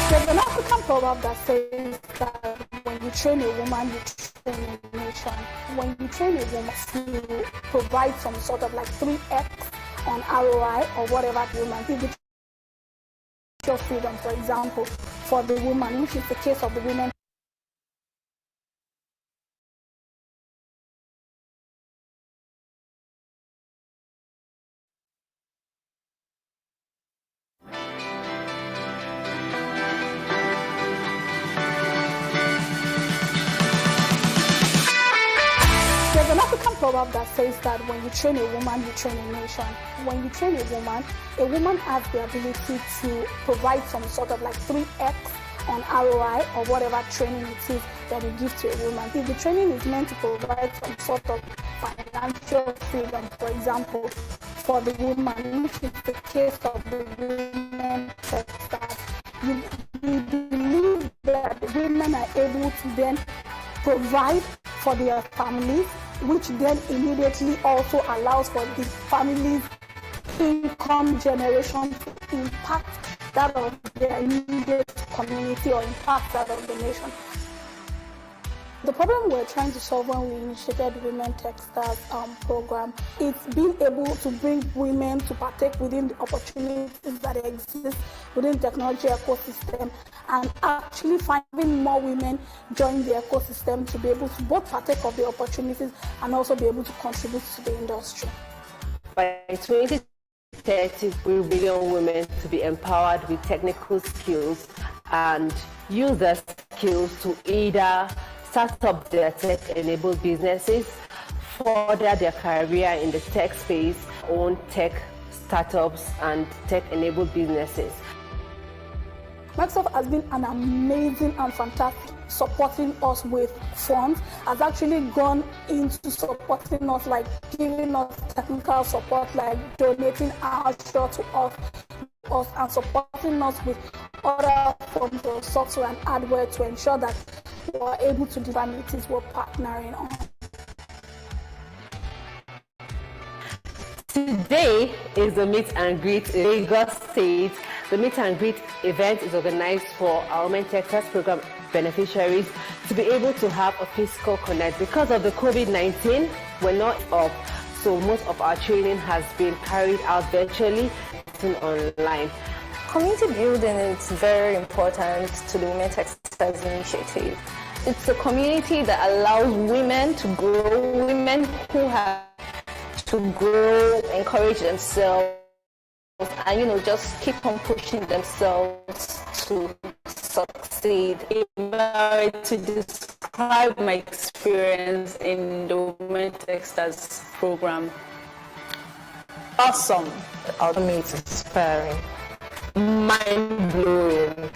There's an African proverb that says that when you train a woman, you train a nation. When you train a woman, you provide some sort of like 3x on ROI or whatever the woman did. Your freedom, for example, for the woman, which is the case of the women. There's an African proverb that says that when you train a woman, you train a nation. When you train a woman has the ability to provide some sort of like 3x on ROI or whatever training it is that you give to a woman. If the training is meant to provide some sort of financial freedom, for example, for the woman, which is the case of the women sector, you believe that the women are able to then provide for their families, which then immediately also allows for the family's income generation to impact that of their immediate community or impact that of the nation. The problem we're trying to solve when we initiated Women Techsters program is being able to bring women to partake within the opportunities that exist within the technology ecosystem, and actually finding more women join the ecosystem to be able to both partake of the opportunities and also be able to contribute to the industry. By 2030, we want women to be empowered with technical skills and use their skills to either start up their tech-enabled businesses, further their career in the tech space, own tech startups and tech-enabled businesses. Microsoft has been an amazing and fantastic supporting us with funds, has actually gone into supporting us, like giving us technical support, like donating Azure to us and supporting us with other forms of software and hardware to ensure that we're able to do activities we're partnering on. Today is the meet and greet in Lagos State The meet and greet event is organized for our Women Techsters program beneficiaries to be able to have a physical connect. Because of the COVID-19, we're not up, so most of our training has been carried out virtually and online. Community building is very important to the Women Techsters initiative. It's a community that allows women to grow, women who have to grow, encourage themselves, and just keep on pushing themselves to succeed. To describe my experience in the Women Techsters program. Awesome. It's inspiring. Mind-blowing.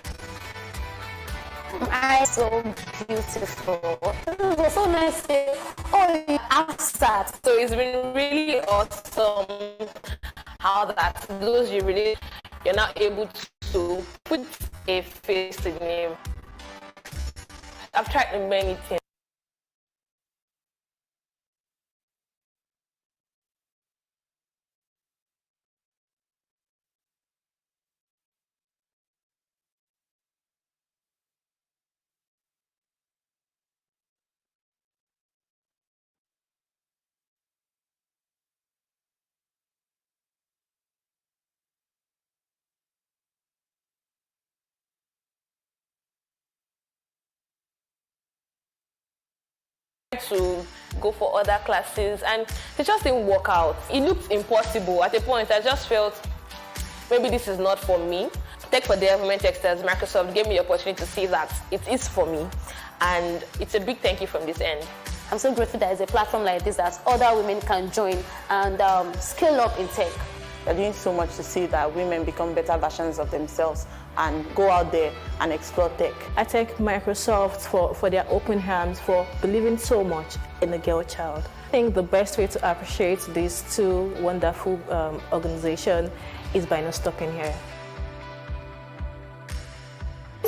So beautiful. It was so nice to say, oh, you asked that. So it's been really awesome how that those you're not able to put a face to the name. I've tried many things. To go for other classes and it just didn't work out. It looked impossible. At a point I just felt maybe this is not for me. Tech for Dev, Women Techsters, Microsoft gave me the opportunity to see that it is for me, and it's a big thank you from this end. I'm so grateful that there's a platform like this that other women can join and scale up in tech. They're doing so much to see that women become better versions of themselves and go out there and explore tech. I thank Microsoft for their open hands, for believing so much in the girl child. I think the best way to appreciate these two wonderful organizations is by not stopping here.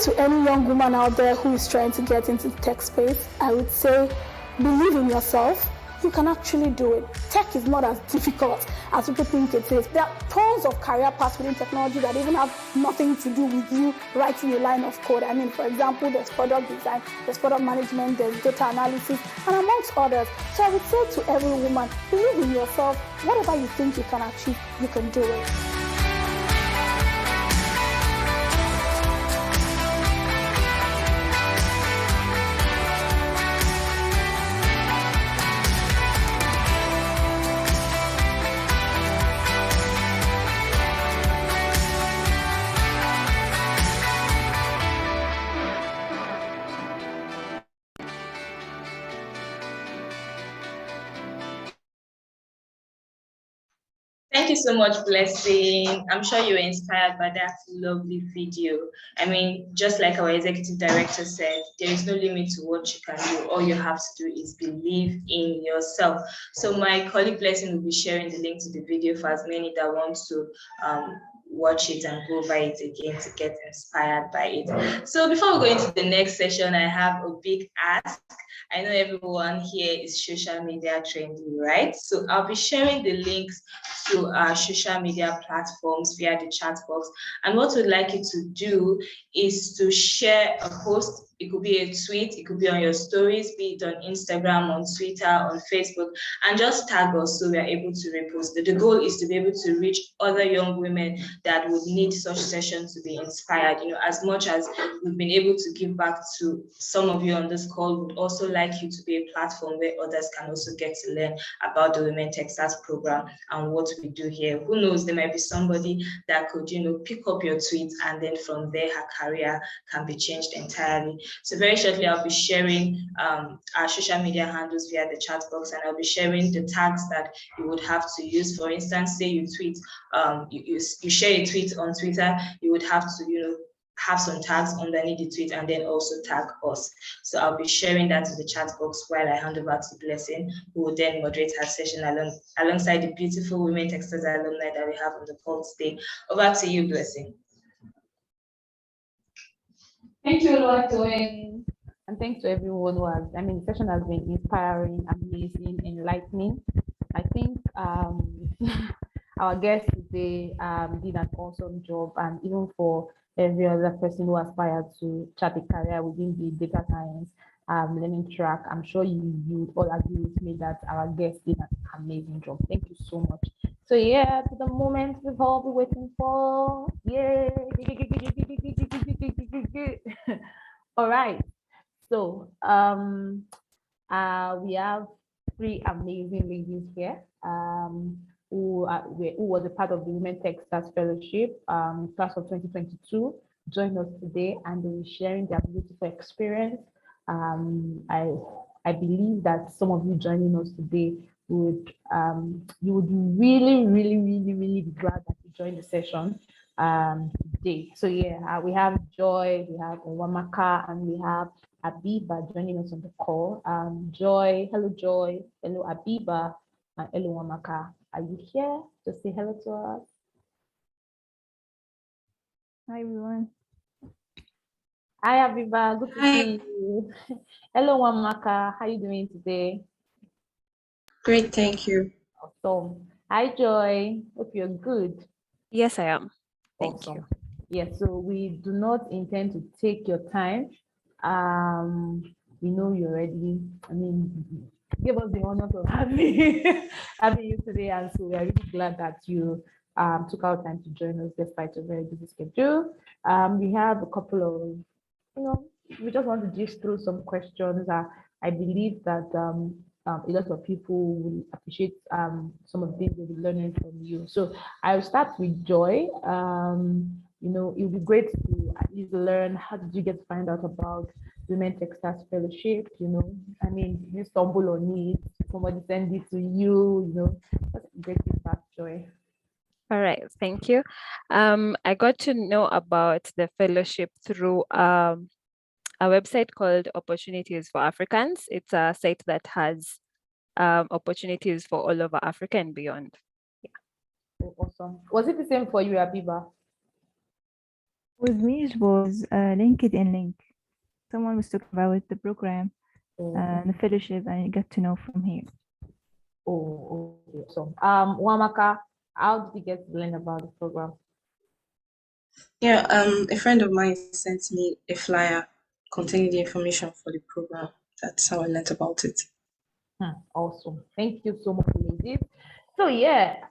To any young woman out there who is trying to get into the tech space, I would say, believe in yourself. You can actually do it. Tech is not as difficult as people think it is. There are tons of career paths within technology that even have nothing to do with you writing a line of code. I mean, for example, there's product design, there's product management, there's data analysis, and amongst others. So I would say to every woman, believe in yourself. Whatever you think you can achieve, you can do it. Thank you so much, Blessing. I'm sure you were inspired by that lovely video. I mean, just like our executive director said, there is no limit to what you can do. All you have to do is believe in yourself. So my colleague Blessing will be sharing the link to the video for as many that want to watch it and go over it again to get inspired by it. So before we go into the next session, I have a big ask. I know everyone here is social media trendy, right? So I'll be sharing the links to our social media platforms via the chat box. And what we'd like you to do is to share a post. It could be a tweet, it could be on your stories, be it on Instagram, on Twitter, on Facebook, and just tag us so we are able to repost it. The goal is to be able to reach other young women that would need such sessions to be inspired. You know, as much as we've been able to give back to some of you on this call, would also like you to be a platform where others can also get to learn about the Women Techsters program and what we do here. Who knows, there might be somebody that could, you know, pick up your tweets and then from there her career can be changed entirely. So very shortly, I'll be sharing our social media handles via the chat box, and I'll be sharing the tags that you would have to use. For instance, say you tweet, you share a tweet on Twitter, you would have to, you know, have some tags underneath the tweet and then also tag us. So I'll be sharing that to the chat box while I hand over to Blessing, who will then moderate her session alongside the beautiful Women Techsters alumni that we have on the call today. Over to you, Blessing. Thank you, Lord, and thanks to everyone who has, the session has been inspiring, amazing, enlightening. I think Our guest today did an awesome job, and even for every other person who aspired to chart a career within the data science learning track, I'm sure you would all agree with me that our guest did an amazing job. Thank you so much. So yeah, to the moment we've all been waiting for. Yay! All right. So we have three amazing ladies here who was a part of the Women Techsters Fellowship, class of 2022, joined us today, and they will be sharing their beautiful experience. I believe that some of you joining us today would you would really be glad that you joined the session today. So yeah, we have Joy, we have Wamaka, and we have Abiba joining us on the call. Joy, hello Abiba, and hello Wamaka. Are you here to say hello to us? Hi everyone. Hi Abiba, good to see you. Hello Wamaka, how are you doing today? Great, thank you. Awesome. Hi Joy, hope you're good. Yes, I am. Thank Awesome. you. Yes, so we do not intend to take your time. We know you're ready. I mean, give us the honor of having having you today, and so we are really glad that you took out time to join us despite a very busy schedule. We have a couple of, we just want to just through some questions. I believe that a lot of people will appreciate some of the things they'll be learning from you. So I'll start with Joy. It would be great to at least learn, how did you get to find out about Women Techsters Fellowship? I mean, did you stumble on it? Somebody send it to you, that's a great feedback, Joy. All right, thank you. I got to know about the fellowship through a website called Opportunities for Africans. It's a site that has opportunities for all over Africa and beyond. Yeah. Awesome. Was it the same for you, Abiba? With me, it was a LinkedIn link. Someone was talking about the program, the fellowship, and you get to know from here. Oh, awesome. Wamaka, how did you get to learn about the program? Yeah, a friend of mine sent me a flyer containing the information for the program. That's how I learned about it. Awesome. Thank you so much, ladies. So yeah,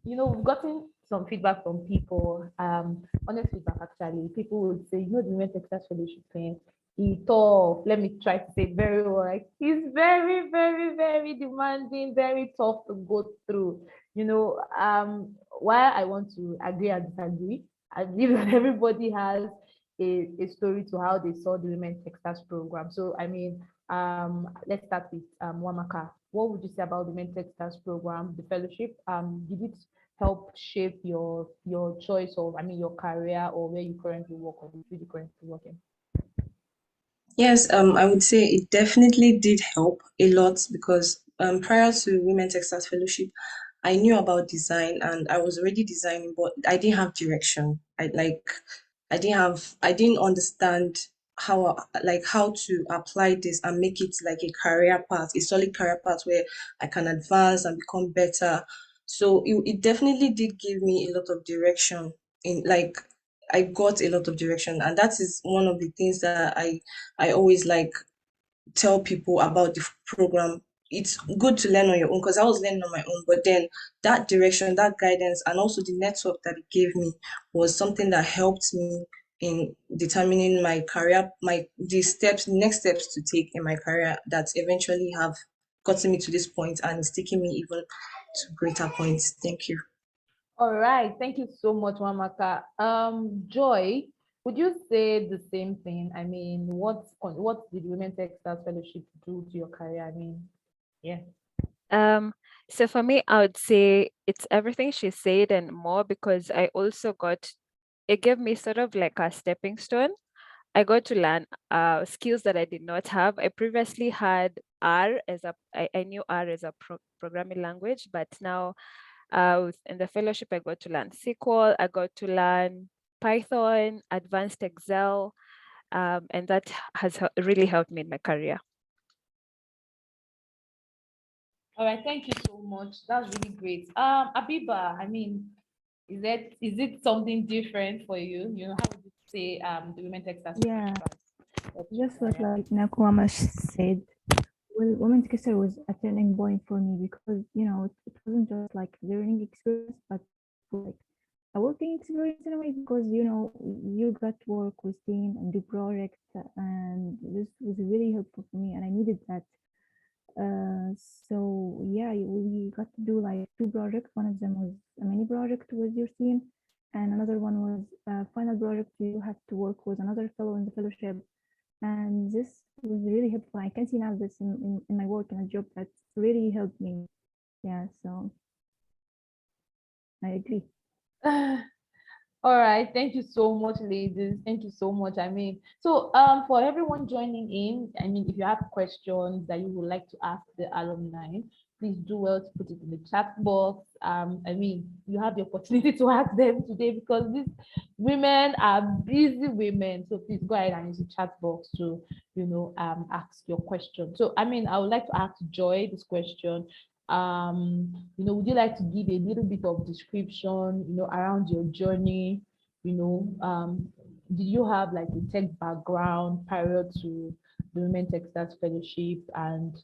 we've gotten some feedback from people, honest feedback actually. People would say, the Women Techsters Fellowship thing, it's tough. Let me try to say it very well. Like, it's very, very, very demanding, very tough to go through. While I want to agree and disagree, I believe that everybody has a story to how they saw the Women Techsters program. So I mean, let's start with Wamaka. What would you say about the Women Techsters program, the fellowship? Did it help shape your choice of, your career, or where you currently work, or the field you currently work in? Yes, I would say it definitely did help a lot because prior to Women Techsters Fellowship, I knew about design and I was already designing, but I didn't have direction. I didn't understand how to apply this and make it like a career path, a solid career path where I can advance and become better. So it definitely did give me a lot of direction I got a lot of direction, and that is one of the things that I always tell people about the program. It's good to learn on your own because I was learning on my own, but then that direction, that guidance, and also the network that it gave me was something that helped me in determining my career, next steps to take in my career that eventually have gotten me to this point and is taking me even to greater points. Thank you. All right, thank you so much, Wamaka. Joy, would you say the same thing? I mean, what did Women Techsters Fellowship do to your career? I mean, yeah. So for me, I would say it's everything she said and more, because I also it gave me sort of like a stepping stone. I got to learn skills that I did not have. I previously had R I knew R as a programming language, but now in the fellowship, I got to learn SQL, I got to learn Python, advanced Excel, and that has really helped me in my career. All right, thank you so much. That's really great. Abiba, I mean, is it something different for you? You know, how would you say the Women Texters Yeah, just what like Nakwama said. Well, Women Together was a turning point for me because it wasn't just like learning experience, but like a working experience in a way because you got to work with team and do projects, and this was really helpful for me, and I needed that. So yeah, we got to do like two projects. One of them was a mini project with your team, and another one was a final project. You have to work with another fellow in the fellowship, and this was really helpful. I can see now this in my work and a job that really helped me. Yeah, so I agree. All right, thank you so much, ladies. Thank you so much. I mean, so for everyone joining in, I mean, if you have questions that you would like to ask the alumni, please do well to put it in the chat box. I mean, you have the opportunity to ask them today because these women are busy women. So please go ahead and use the chat box to, ask your question. So I mean, I would like to ask Joy this question. Would you like to give a little bit of description, around your journey? Did you have like a tech background prior to the Women Techsters Fellowship? And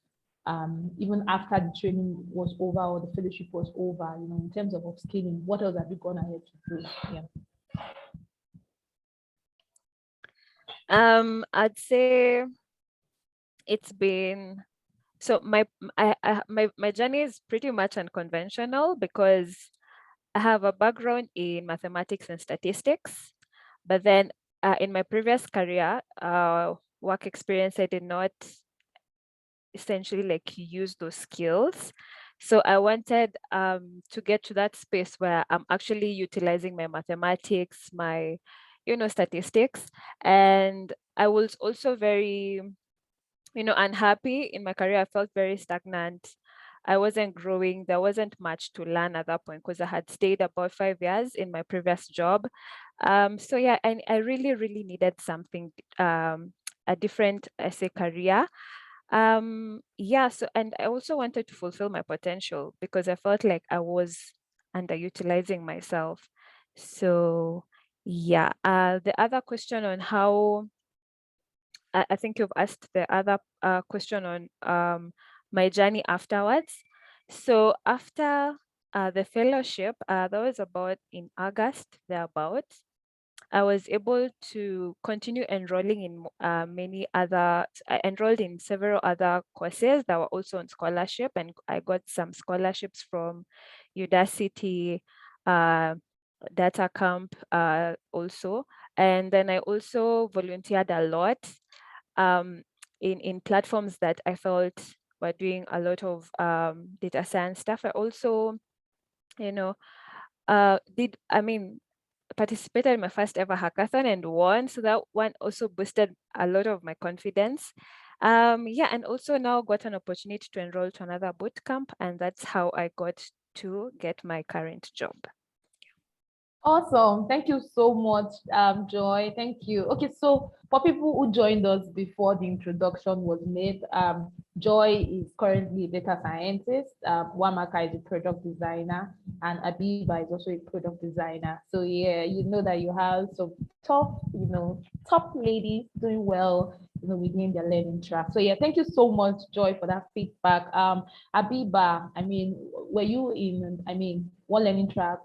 even after the training was over or the fellowship was over, in terms of upskilling, what else have you gone ahead to do? Yeah. I'd say it's been so my journey is pretty much unconventional because I have a background in mathematics and statistics, but then in my previous career, work experience, I did not essentially like use those skills. So I wanted to get to that space where I'm actually utilizing my mathematics, my, statistics. And I was also very, unhappy in my career. I felt very stagnant. I wasn't growing. There wasn't much to learn at that point because I had stayed about 5 years in my previous job. So yeah, I really, really needed something, a different, career. Yeah, so and I also wanted to fulfill my potential because I felt like I was underutilizing myself. So yeah, the other question on how I think you've asked the other question on my journey afterwards. So after the fellowship, that was about in August, thereabouts. I was able to continue enrolling in many other, I enrolled in several other courses that were also on scholarship, and I got some scholarships from Udacity, Data Camp also. And then I also volunteered a lot in platforms that I felt were doing a lot of data science stuff. I also, participated in my first ever hackathon and won. So that one also boosted a lot of my confidence. Yeah, and also now got an opportunity to enroll to another boot camp, and that's how I got to get my current job. Awesome. Thank you so much, Joy. Thank you. Okay, so for people who joined us before the introduction was made, Joy is currently a data scientist. Wamaka is a product designer, and Abiba is also a product designer. So yeah, you know that you have some top ladies doing well, within their learning track. So yeah, thank you so much, Joy, for that feedback. Abiba, I mean, were you in, one learning track?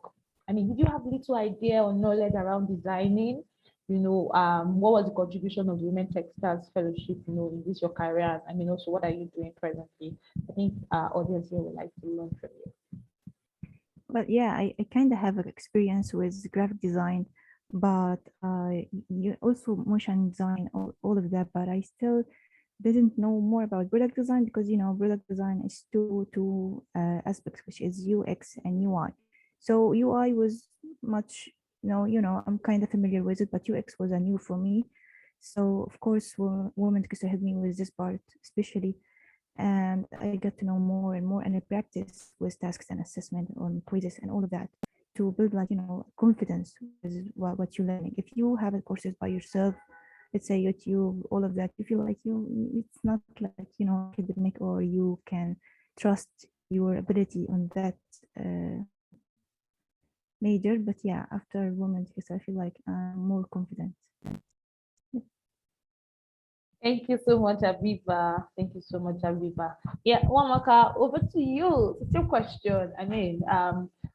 Did you have little idea or knowledge around designing? What was the contribution of the Women Techsters Fellowship, in this your career? Also, what are you doing presently? I think our audience here would like to learn from you. But yeah, I kind of have an experience with graphic design, but you also motion design, all of that, but I still didn't know more about product design because product design is two aspects, which is UX and UI. So UI was much, I'm kind of familiar with it, but UX was a new for me. So of course, Women Techsters helped me with this part, especially, and I got to know more and more, and I practice with tasks and assessment on quizzes and all of that to build confidence with what you're learning. If you have courses by yourself, let's say YouTube, all of that, you feel like it's not like academic, or you can trust your ability on that major. But yeah, after Women Techsters, I feel like I'm more confident. Thank you so much, Aviva. Thank you so much, Aviva. Yeah, Wamaka, over to you. It's your question.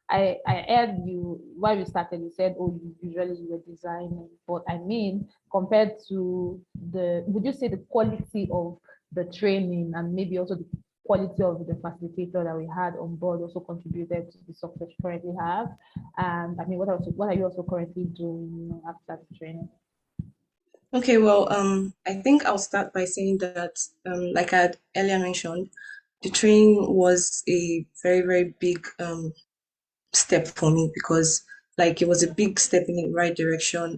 I heard you while you started. You said, "Oh, you usually you were designing," but I mean, compared to would you say the quality of the training and maybe also the quality of the facilitator that we had on board also contributed to the success you currently have? And I mean, what are you also currently doing after the training? Okay, well, I think I'll start by saying that, like I had earlier mentioned, the training was a very, very big step for me because like it was a big step in the right direction.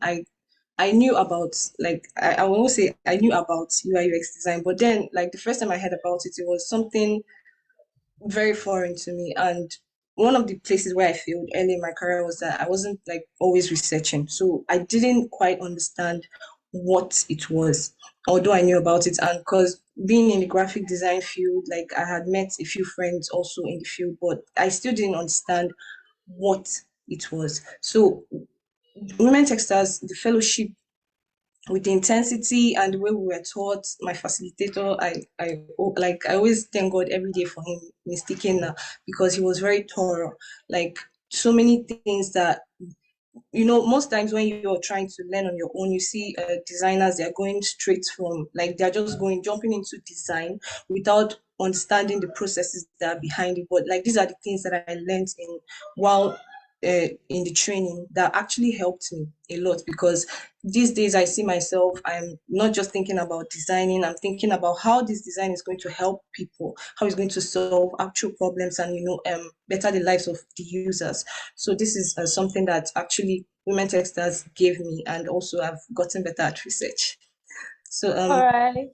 I knew about like I will always say I knew about UI UX design, but then like the first time I heard about it, it was something very foreign to me. And one of the places where I failed early in my career was that I wasn't like always researching. So I didn't quite understand what it was, although I knew about it. And because being in the graphic design field, like I had met a few friends also in the field, but I still didn't understand what it was. So Women Techsters, the fellowship with the intensity and the way we were taught, my facilitator, I always thank God every day for him, Mr. Kenna, because he was very thorough. Like so many things that most times when you're trying to learn on your own, you see designers, they're going straight from, like, they're just jumping into design without understanding the processes that are behind it. But like, these are the things that I learned while in the training that actually helped me a lot because these days I see myself, I'm not just thinking about designing, I'm thinking about how this design is going to help people, how it's going to solve actual problems and, better the lives of the users. So this is something that actually Women Techsters gave me, and also I've gotten better at research. So all right.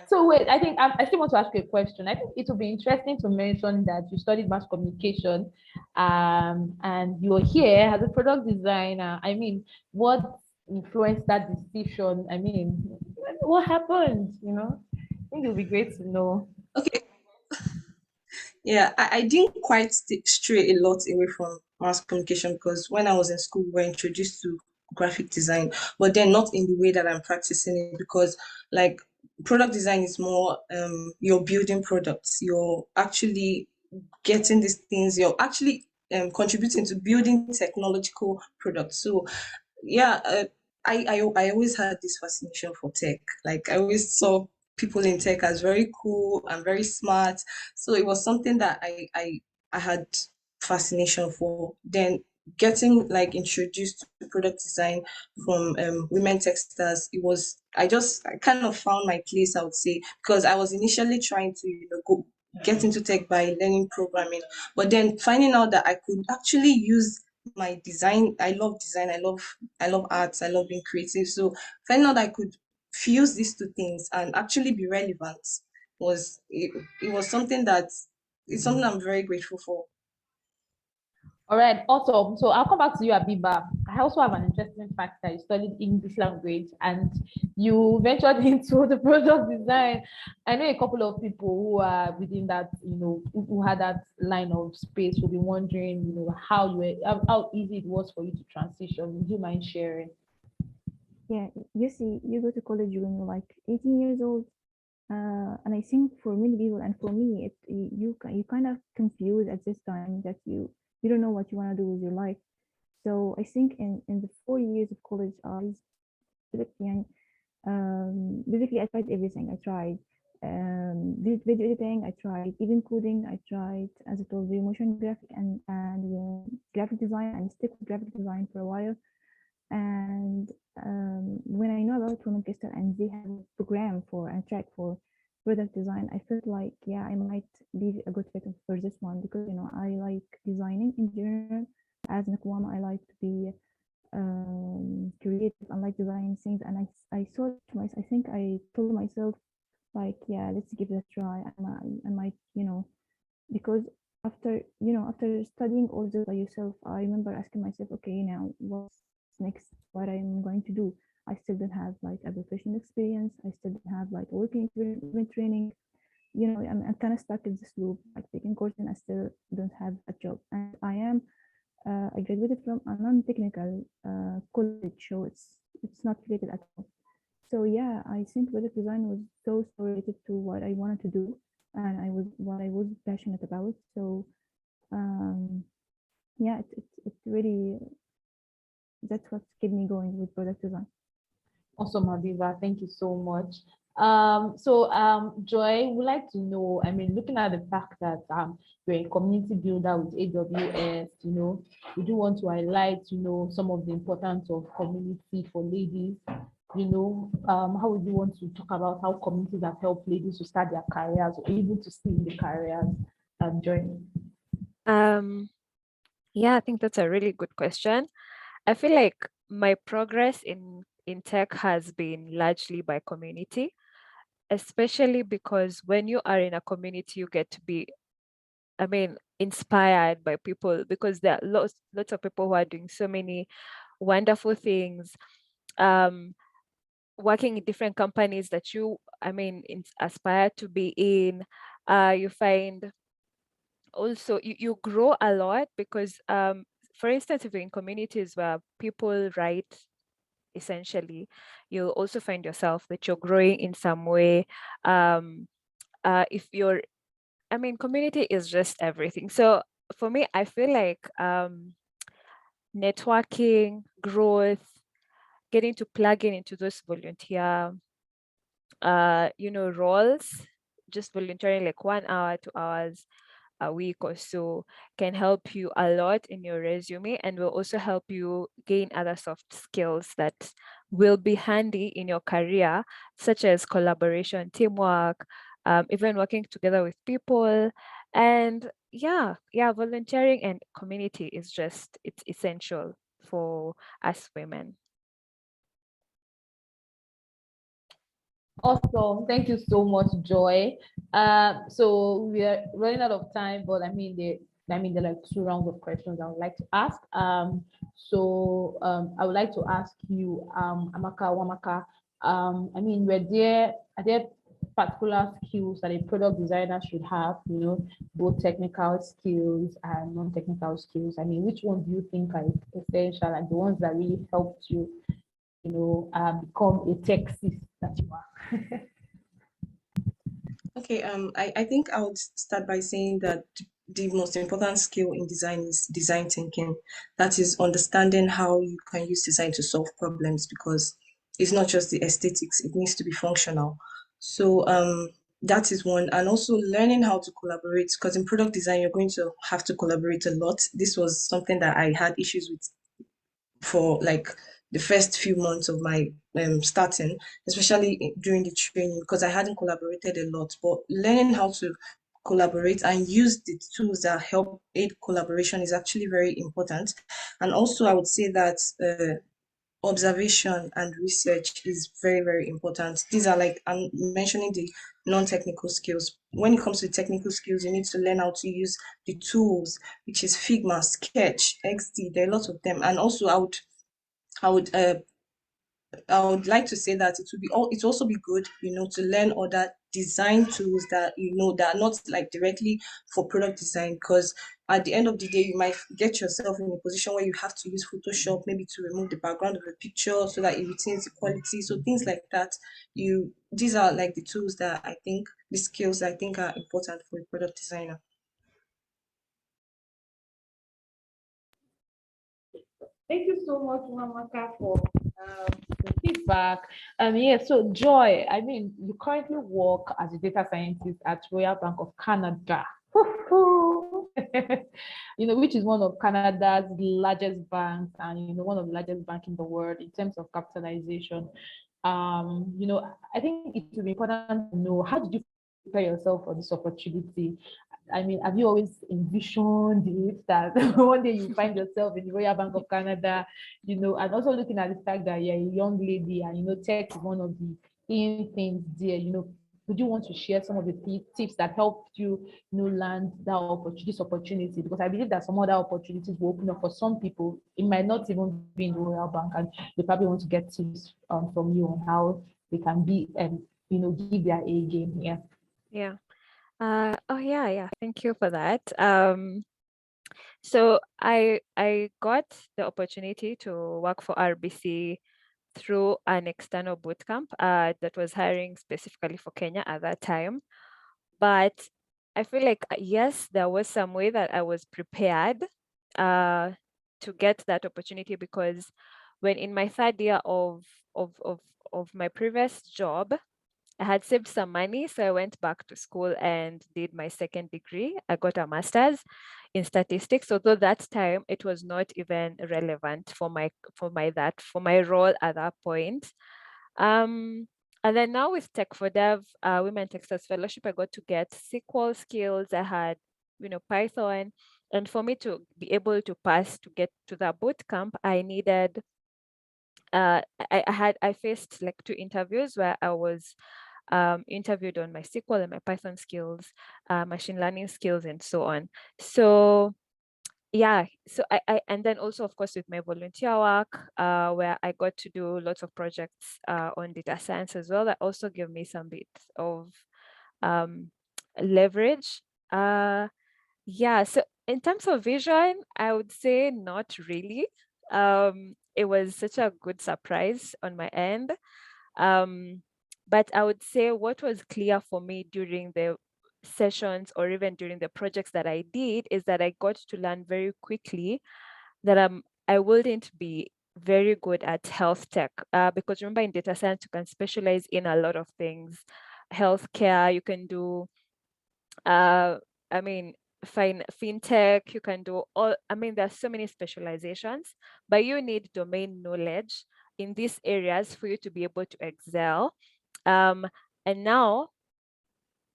So wait, I think I still want to ask you a question. I think it would be interesting to mention that you studied mass communication, and you're here as a product designer. I mean, what influenced that decision? I mean, what happened? I think it would be great to know. Okay. Yeah, I didn't quite stray a lot away from mass communication because when I was in school, we were introduced to graphic design, but then not in the way that I'm practicing it because like product design is more you're building products, you're actually getting these things, you're actually contributing to building technological products. So yeah, I always had this fascination for tech. Like I always saw people in tech as very cool and very smart. So it was something that I had fascination for. Then getting like introduced to product design from Women Techsters, I kind of found my place, I would say, because I was initially trying to go get into tech by learning programming, but then finding out that I could actually use my design. I love design. I love arts. I love being creative. So finding out I could fuse these two things and actually be relevant it was something that it's something I'm very grateful for. All right, awesome. So I'll come back to you, Abiba. I also have an interesting fact that you studied English language and you ventured into the product design. I know a couple of people who are within that, who had that line of space will be wondering, how easy it was for you to transition. Would you mind sharing? Yeah, you see, you go to college when you're like 18 years old. And I think for many people and for me, you kind of confused at this time that you don't know what you want to do with your life. So I think in the 4 years of college, basically I tried everything. I tried video editing, I tried even coding, I tried, as I told you, motion graphic and graphic design, and stick with graphic design for a while. And when I know about Women Techsters and they have a program for and track for product design, I felt like, yeah, I might be a good fit for this one because I like designing in general. As Nakwama, I like to be creative and like designing things. And I thought to myself, I think I told myself like, yeah, let's give it a try. I might, because after studying all this by yourself, I remember asking myself, okay, now what's next? What I'm going to do? I still don't have like a professional experience. I still don't have like working experience, training. I'm kind of stuck in this loop, like taking courses and I still don't have a job. And I graduated from a non-technical college, so it's not related at all. So yeah, I think product design was so related to what I wanted to do, and what I was passionate about. So yeah, it really, that's what kept me going with product design. Awesome, Aviva. Thank you so much. Joy, would like to know, I mean, looking at the fact that you're a community builder with AWS, would you want to highlight, some of the importance of community for ladies? How would you want to talk about how communities have helped ladies to start their careers or even to stay in the careers Joy? Yeah, I think that's a really good question. I feel like my progress in tech has been largely by community, especially because when you are in a community, you get to be, inspired by people, because there are lots of people who are doing so many wonderful things, working in different companies that you, aspire to be in. You find also you grow a lot because, for instance, if you're in communities where people write, essentially, you'll also find yourself that you're growing in some way. If you're, community is just everything. So for me, I feel like networking, growth, getting to plug into those volunteer, roles, just volunteering like 1 hour, 2 hours a week or so can help you a lot in your resume, and will also help you gain other soft skills that will be handy in your career, such as collaboration, teamwork, even working together with people. And volunteering and community is just, it's essential for us women. Awesome. Thank you so much, Joy. So we are running out of time, but there are like 2 rounds of questions I would like to ask. I would like to ask you, Amaka, Wamaka, are there particular skills that a product designer should have, both technical skills and non-technical skills? Which ones do you think are essential and the ones that really helped you, become a Texas that you are? Okay, I think I would start by saying that the most important skill in design is design thinking. That is understanding how you can use design to solve problems, because it's not just the aesthetics, it needs to be functional. So that is one. And also learning how to collaborate, because in product design, you're going to have to collaborate a lot. This was something that I had issues with for like the first few months of my starting, especially during the training, because I hadn't collaborated a lot. But learning how to collaborate and use the tools that help aid collaboration is actually very important. And also, I would say that observation and research is very, very important. These are like, I'm mentioning the non-technical skills. When it comes to technical skills, you need to learn how to use the tools, which is Figma, Sketch, XD. There are lots of them. And also, I would like to say that it also be good, to learn other design tools that that are not like directly for product design, because at the end of the day you might get yourself in a position where you have to use Photoshop maybe to remove the background of a picture so that it retains the quality. So things like that, these are like the tools that I think, the skills I think are important for a product designer. Thank you so much, Mamaka, for the feedback. So Joy, you currently work as a data scientist at Royal Bank of Canada. Which is one of Canada's largest banks and one of the largest banks in the world in terms of capitalization. I think it would be important to know, how did you prepare yourself for this opportunity? Have you always envisioned it that one day you find yourself in the Royal Bank of Canada, and also looking at the fact that you're a young lady and, tech is one of the in things there, would you want to share some of the tips that helped you, land this opportunity? Because I believe that some other opportunities will open up for some people. It might not even be in the Royal Bank, and they probably want to get tips from you on how they can be and, give their A game here. Yeah. Oh yeah. Thank you for that. So I got the opportunity to work for RBC through an external bootcamp that was hiring specifically for Kenya at that time. But I feel like yes, there was some way that I was prepared to get that opportunity, because when in my third year of of of my previous job, I had saved some money, so I went back to school and did my second degree. I got a master's in statistics, although that time it was not even relevant for my role at that point. Um, and then now with Tech for Dev, Women Techsters Fellowship, I got to get SQL skills. I had, Python, and for me to be able to pass to get to that boot camp, I needed. I faced like 2 interviews where I was interviewed on my SQL and my Python skills, machine learning skills, and so on. So yeah, so I and then also of course with my volunteer work, where I got to do lots of projects on data science as well, that also gave me some bits of leverage. Yeah, so in terms of vision, I would say not really. It was such a good surprise on my end. But I would say what was clear for me during the sessions or even during the projects that I did is that I got to learn very quickly that I wouldn't be very good at health tech, because remember in data science you can specialize in a lot of things. Healthcare, you can do I mean fintech, you can do all, there's so many specializations, but you need domain knowledge in these areas for you to be able to excel. And now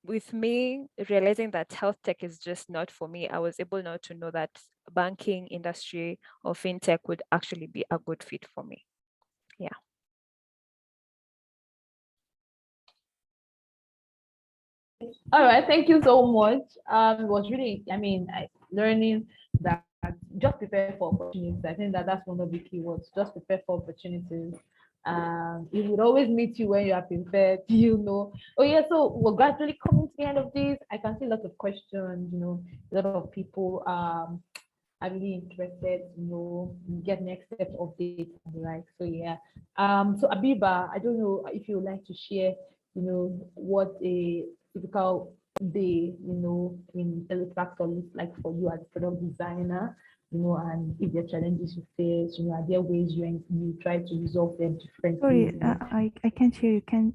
with me realizing that health tech is just not for me, I was able now to know that banking industry or fintech would actually be a good fit for me. Yeah. All right, thank you so much. It was really, learning that just prepare for opportunities. I think that that's one of the key words. Just prepare for opportunities. It would always meet you when you are prepared. Oh yeah, so we're gradually coming to the end of this. I can see lots of questions. A lot of people are really interested. Get next step updates and the like. So yeah. So Abiba, I don't know if you would like to share. What a typical day, in Factor looks like for you as a product designer, and if there are challenges you face, are there ways you try to resolve them differently? Sorry, I can't hear you. Can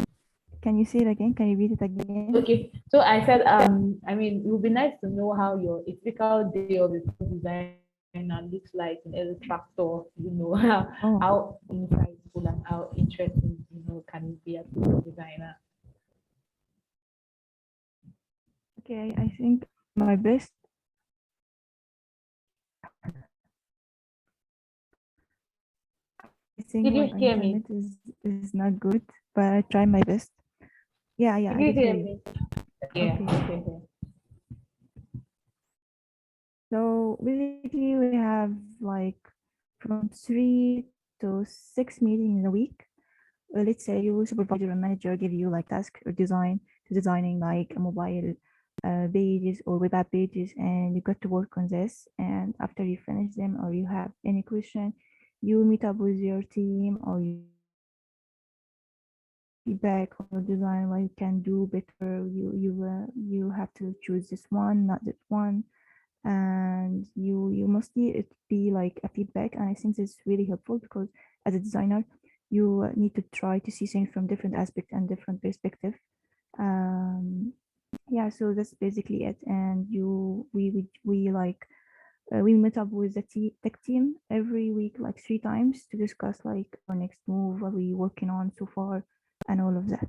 you say it again? Can you read it again? Okay, so I said, it would be nice to know how your typical day of a product designer looks like in every factor, how insightful and how interesting, can it be as a product designer? Okay, I think my best. I think Did you my hear me? internet is not good, but I try my best. Yeah, I Did did you hear hear you. me? Yeah. Okay. So basically, we have like from 3 to 6 meetings in a week. Let's say your supervisor and manager give you like task or designing like a mobile pages or web app pages, and you got to work on this. And after you finish them or you have any question, you meet up with your team or you feedback on your design, what you can do better. You have to choose this one, not that one, and you mostly it be like a feedback. And I think this is really helpful because as a designer you need to try to see things from different aspects and different perspective. Yeah, so that's basically it. And we met up with the tech team every week like 3 times to discuss like our next move, what we working on so far, and all of that.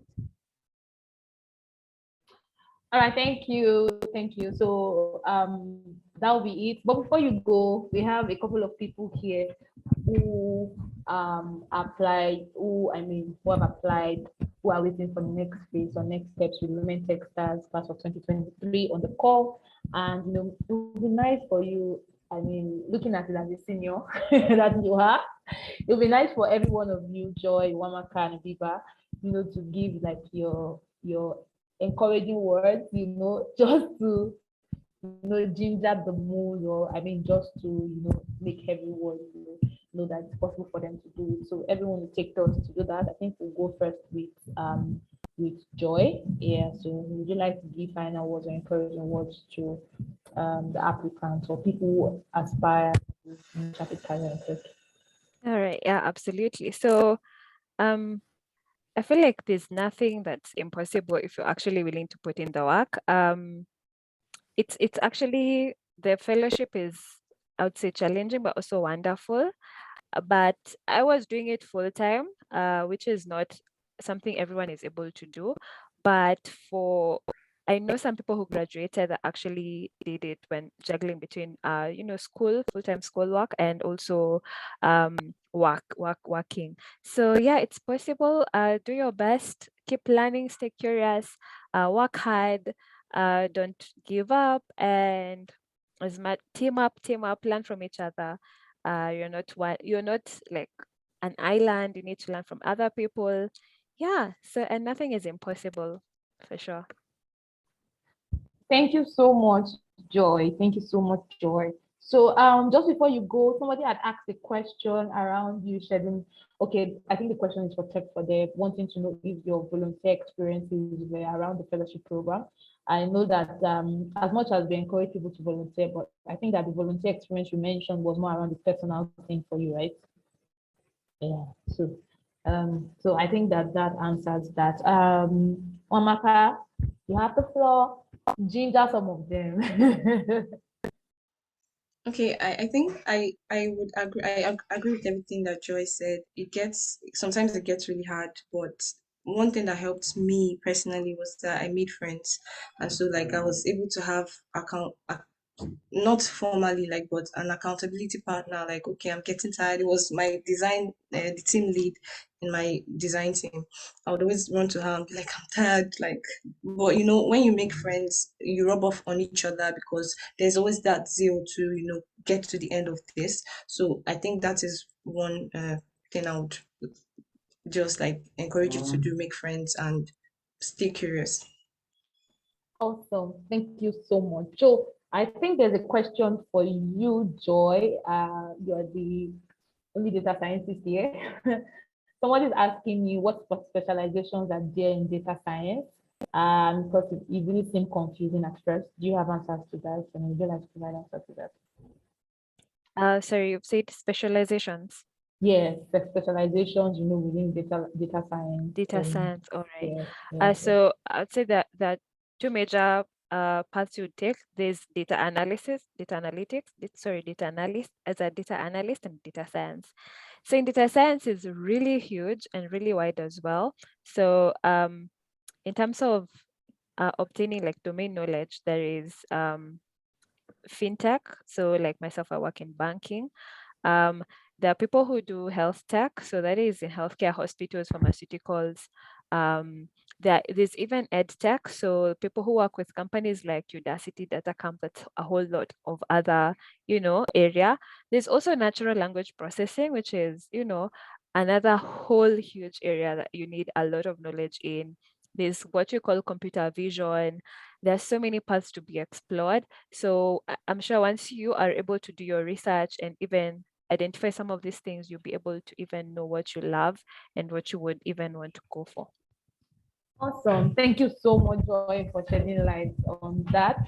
All right, thank you. So that'll be it. But before you go, we have a couple of people here who who have applied, who are waiting for the next phase or next steps with Women Techsters class of 2023 on the call. And it would be nice for you, looking at it as a senior that you are, it would be nice for every one of you, Joy, Wamaka, and Biba, to give like your encouraging words, just to ginger the mood, or I mean, just to make everyone know that it's possible for them to do it. So everyone will take turns to do that. I think we'll go first with Joy. Yeah. So would you like to give final words or encouraging words to the applicants or people who aspire to traffic career in tech? All right. Yeah, absolutely. So I feel like there's nothing that's impossible if you're actually willing to put in the work. It's actually, the fellowship is, I would say, challenging but also wonderful. But I was doing it full time, which is not something everyone is able to do. But I know some people who graduated that actually did it when juggling between, school, full-time school work, and also working. So yeah, it's possible. Do your best, keep learning, stay curious, work hard, don't give up, and as much team up, learn from each other. You're not like an island. You need to learn from other people. Yeah. So, and nothing is impossible, for sure. Thank you so much, Joy. Thank you so much, Joy. So just before you go, somebody had asked a question around you shedding. Okay, I think the question is for Tech for Dev, wanting to know if your volunteer experiences were around the fellowship program. I know that as much as we encourage people to volunteer, but I think that the volunteer experience you mentioned was more around the personal thing for you, right? Yeah. So I think that answers that. Omaka, you have the floor. Ginger some of them. Okay, I think I would agree. Agree with everything that Joy said. Sometimes it gets really hard, but one thing that helped me personally was that I made friends, and so like I was able to have not formally like, but an accountability partner. Like, okay, I'm getting tired. It was my the team lead in my design team. I would always run to her and be like, I'm tired. Like, but when you make friends, you rub off on each other because there's always that zeal to get to the end of this. So I think that is one thing I would just like encourage you to do: make friends and stay curious. Awesome. Thank you so much. So I think there's a question for you, Joy. You're the only data scientist here. Someone is asking you what specializations are there in data science. Because it really seemed confusing at first. Do you have answers to that? And would you like to provide answers to that? Sorry, you've said specializations. Yes, the specializations, within data science. Data science, all right. Yeah. So I'd say that two major paths you take. There's data analysis, data analytics, data analyst as a data analyst, and data science. So in data science is really huge and really wide as well. So in terms of obtaining like domain knowledge, there is fintech. So like myself, I work in banking. There are people who do health tech, so that is in healthcare, hospitals, pharmaceuticals. There's even ed tech, so people who work with companies like Udacity, Datacamp, that's a whole lot of other, area. There's also natural language processing, which is, another whole huge area that you need a lot of knowledge in. There's what you call computer vision. There's so many paths to be explored. So I'm sure once you are able to do your research and even identify some of these things, you'll be able to even know what you love and what you would even want to go for. Awesome. Thank you so much, Joy, for shedding light on that.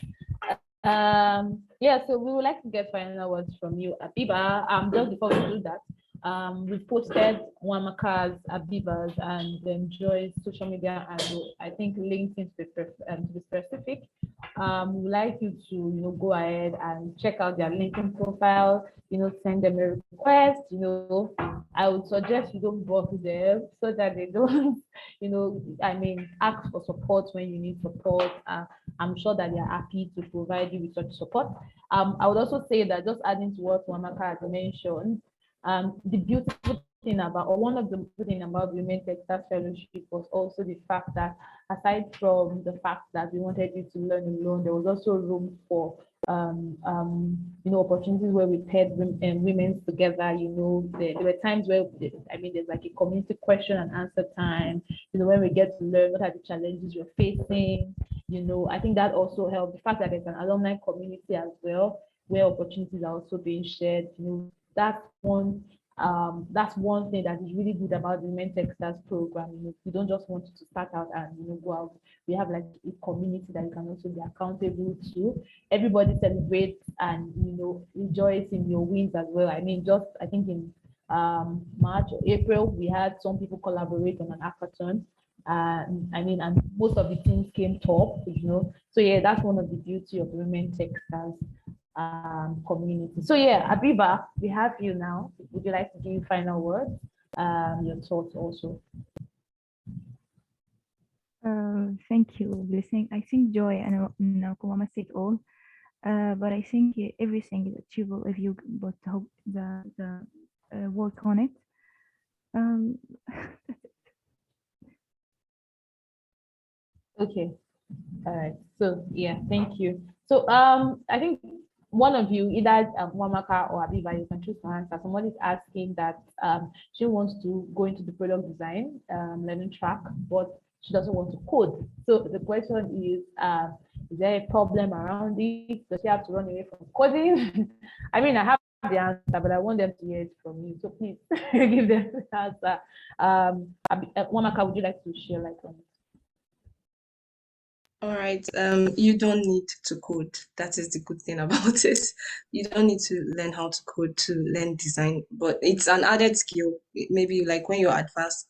Yeah, so we would like to get final words from you, Abiba. Just before we do that, we posted Wamaka's, Abiba's, and Joy's social media handle. I think LinkedIn to be specific. We would like you to go ahead and check out their LinkedIn profile. Send them a request. I would suggest you don't block them so that they don't, ask for support when you need support. I'm sure that they're happy to provide you with such support. I would also say that, just adding to what Wamaka has mentioned, the beautiful thing about, or one of the good thing about Women Techsters Fellowship was also the fact that, aside from the fact that we wanted you to learn alone, there was also room for opportunities where we paired women together. There were times where, there's like a community question and answer time, when we get to learn what are the challenges you're facing. I think that also helped. The fact that there's an alumni community as well, where opportunities are also being shared. That's one thing that is really good about the Women Techsters program. We don't just want you to start out and go out. We have like a community that you can also be accountable to. Everybody celebrates and rejoice in your wins as well. I think in March or April, we had some people collaborate on an hackathon. And most of the teams came top. So yeah, that's one of the beauty of the Women Techsters community. So yeah, Abiba, we have you now. Would you like to give final words? Your thoughts also. Thank you, Blessing. I think Joy and Kumama said all, but I think everything is achievable if you put the work on it. Okay. All right. So yeah, thank you. So I think one of you, either Wamaka or Abiba, you can choose to answer. Somebody's asking that she wants to go into the product design learning track, but she doesn't want to code. So the question is there a problem around it? Does she have to run away from coding? I have the answer, but I want them to hear it from you. So please give them the answer. Wamaka, would you like to share light on it? All right. You don't need to code. That is the good thing about it. You don't need to learn how to code to learn design, but it's an added skill. Maybe like when you're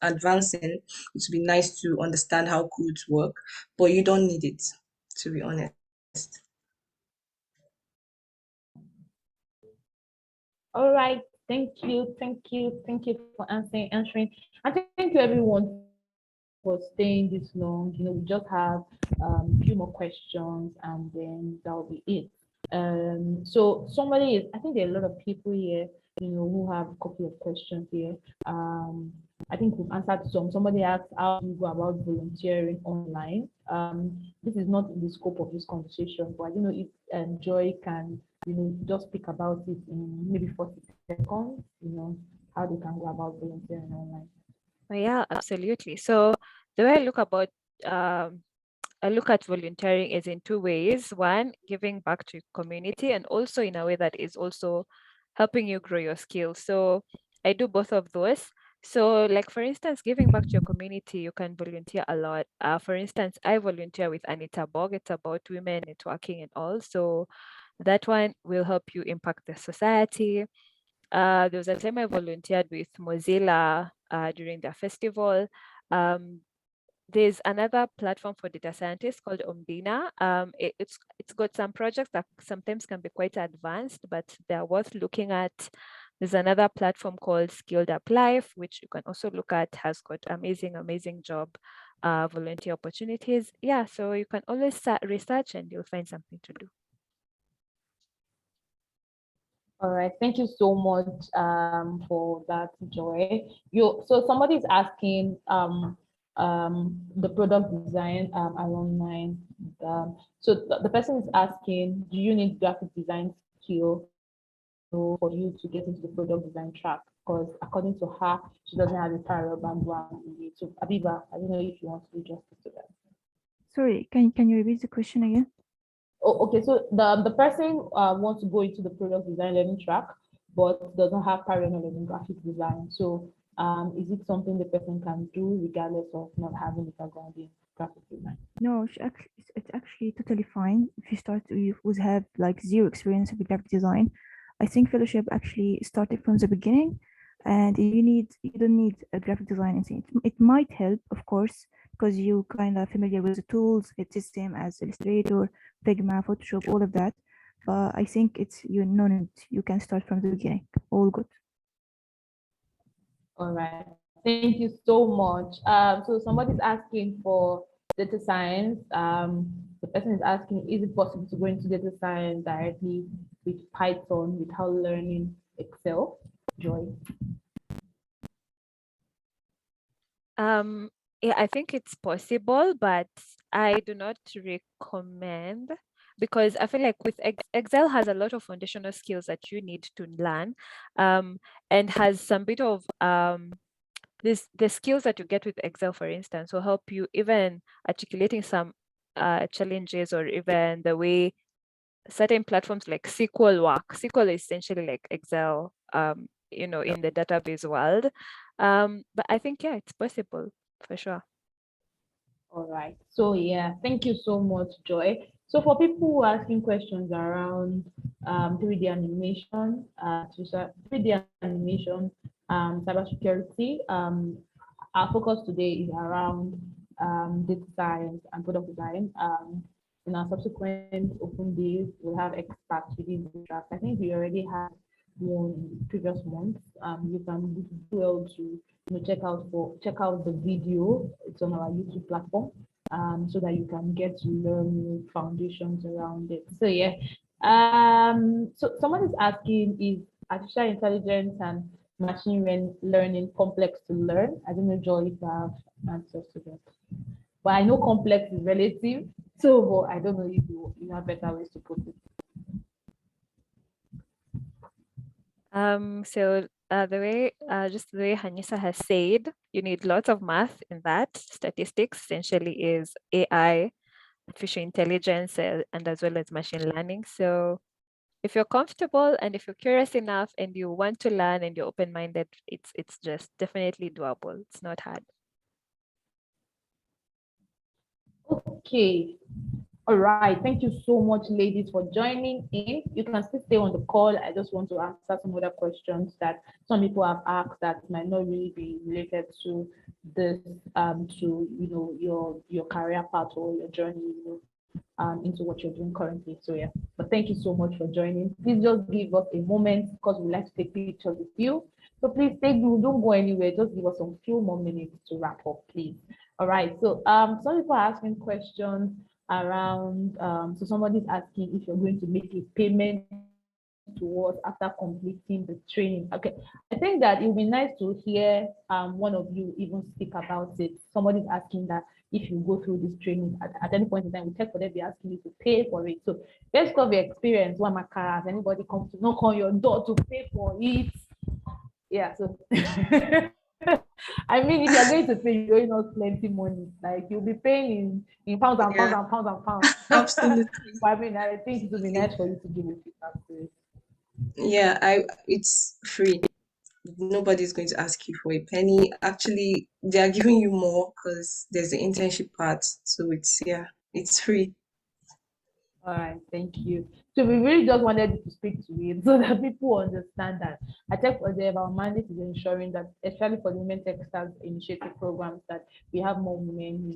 advancing, it would be nice to understand how codes work, but you don't need it, to be honest. All right. Thank you for answering. And thank you everyone for staying this long. We just have a few more questions and then that'll be it. So I think there are a lot of people here, who have a couple of questions here. I think we've answered some. Somebody asked how you go about volunteering online. This is not in the scope of this conversation, but I don't know if Joy can, just speak about it in maybe 40 seconds, how they can go about volunteering online. Yeah, absolutely. So the way I look at volunteering is in two ways. One, giving back to community, and also in a way that is also helping you grow your skills. So I do both of those. So like, for instance, giving back to your community, you can volunteer a lot. For instance, I volunteer with Anita Bog. It's about women networking and all. So that one will help you impact the society. There was a time I volunteered with Mozilla during their festival. There's another platform for data scientists called Umbina. It's got some projects that sometimes can be quite advanced, but they're worth looking at. There's another platform called Skilled Up Life, which you can also look at, has got amazing job volunteer opportunities. Yeah, so you can always research and you'll find something to do. All right, thank you so much for that, Joy. So somebody's asking the product design alumni. So the person is asking, do you need graphic design skill for you to get into the product design track? Because according to her, she doesn't have a parallel background in it. So Abiba, I don't know if you want to do justice to that. Sorry, can you repeat the question again? Oh, okay, so the person wants to go into the product design learning track, but doesn't have prior knowledge in graphic design. So is it something the person can do regardless of not having a background in graphic design? No, it's actually totally fine if you start with have like zero experience with graphic design. I think fellowship actually started from the beginning, and you don't need a graphic design. It might help, of course, because you kind of familiar with the tools. It's the same as Illustrator, Figma, Photoshop, all of that. But I think you can start from the beginning. All good. All right. Thank you so much. So somebody's asking for data science. The person is asking, is it possible to go into data science directly with Python without learning Excel? Joy. Yeah, I think it's possible, but I do not recommend. because I feel like with Excel has a lot of foundational skills that you need to learn, and has some bit of the skills that you get with Excel, for instance, will help you even articulating some challenges, or even the way certain platforms like SQL work. SQL is essentially like Excel, in the database world. But I think, yeah, it's possible for sure. All right. So yeah, thank you so much, Joy. So for people who are asking questions around 3D animation, 3D animation, cybersecurity, our focus today is around data science and product design. In our subsequent open days, we'll have experts within the track. I think we already had one in previous months. You can do well to check out the video. It's on our YouTube platform, so that you can get to learn foundations around it. So yeah, so someone is asking, is artificial intelligence and machine learning complex to learn? I don't know, Joy, if you have answers to that. But I know complex is relative, so I don't know if you have better ways to put it. So the way Hanisa has said, you need lots of math in that. Statistics essentially is AI, artificial intelligence, and as well as machine learning. So if you're comfortable and if you're curious enough and you want to learn and you're open-minded, it's just definitely doable. It's not hard. Okay. All right. Thank you so much, ladies, for joining in. You can still stay on the call. I just want to answer some other questions that some people have asked that might not really be related to this, to your career path or your journey, into what you're doing currently. So yeah. But thank you so much for joining. Please just give us a moment because we like to take pictures with you. So please don't go anywhere. Just give us some few more minutes to wrap up, please. All right. So some people are asking questions around, so somebody's asking if you're going to make a payment to us after completing the training. Okay, I think that it would be nice to hear one of you even speak about it. Somebody's asking that if you go through this training at any point in time, we check for them, be asking you to pay for it. So based on the experience, one has anybody come to knock on your door to pay for it? Yeah, so I mean, if you're going to pay, you're going to plenty money. Like you'll be paying in pounds and pounds and pounds and pounds. Absolutely. But I mean, I think it would be nice for you to give a feedback to it. Yeah, it's free. Nobody's going to ask you for a penny. Actually, they are giving you more because there's the internship part. So it's free. All right, thank you. So we really just wanted you to speak to it so that people understand that I think for them, our mandate is ensuring that, especially for the Women Techsters initiative programs, that we have more women,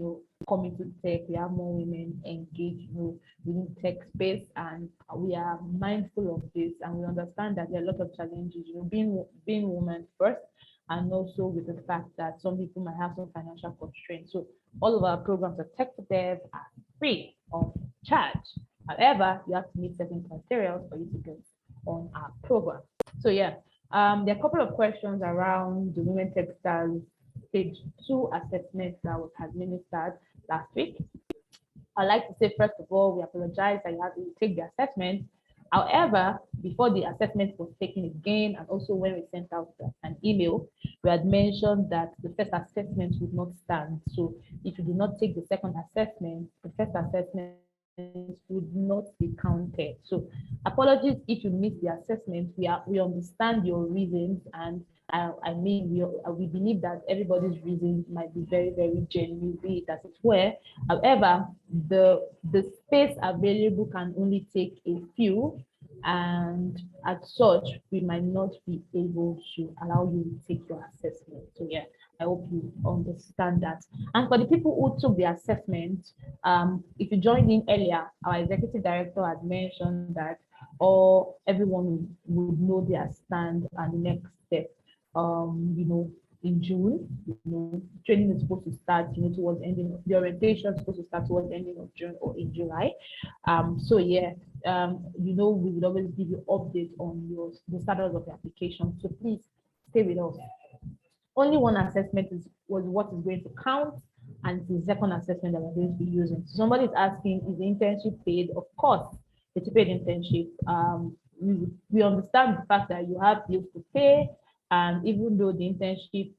coming to tech, we have more women engaged, within tech space, and we are mindful of this, and we understand that there are a lot of challenges, being women first, and also with the fact that some people might have some financial constraints. So all of our programs are tech for dev are free of charge. However, you have to meet certain criteria for you to get on our program. So yeah, there are a couple of questions around the Women Techsters Stage 2 assessment that was administered last week. I'd like to say, first of all, we apologize that you had to take the assessment. However, before the assessment was taken again, and also when we sent out an email, we had mentioned that the first assessment would not stand. So if you do not take the second assessment, the first assessment would not be counted. So apologies if you missed the assessment. We understand your reasons, and I mean we believe that everybody's reasons might be very, very genuine, be it as it were. However, the space available can only take a few, and as such, we might not be able to allow you to take your assessment. So yeah, I hope you understand that. And for the people who took the assessment, if you joined in earlier, our executive director had mentioned that everyone would know their stand and the next step. In June, training is supposed to start, towards ending. The orientation is supposed to start towards ending of June or in July. So yeah, we would always give you updates on the status of the application. So please stay with us. Only one assessment was what is going to count, and it's the second assessment that we're going to be using. So somebody is asking, is the internship paid? Of course, it's a paid internship. We understand the fact that you have bills to pay, and even though the internship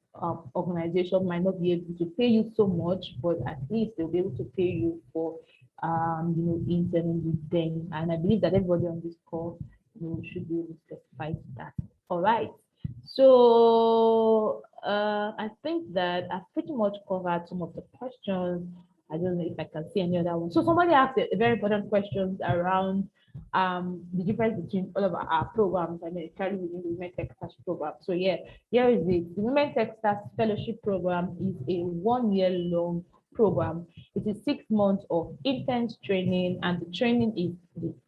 organization might not be able to pay you so much, but at least they'll be able to pay you for interning with them. And I believe that everybody on this call should be able to testify to that. All right. So I think that I've pretty much covered some of the questions. I don't know if I can see any other one. So somebody asked a very important questions around the difference between all of our programs, and especially within the Women Techsters program. So yeah, here is it. The Women Techsters Fellowship Program is a 1 year long program. It is 6 months of intense training, and the training is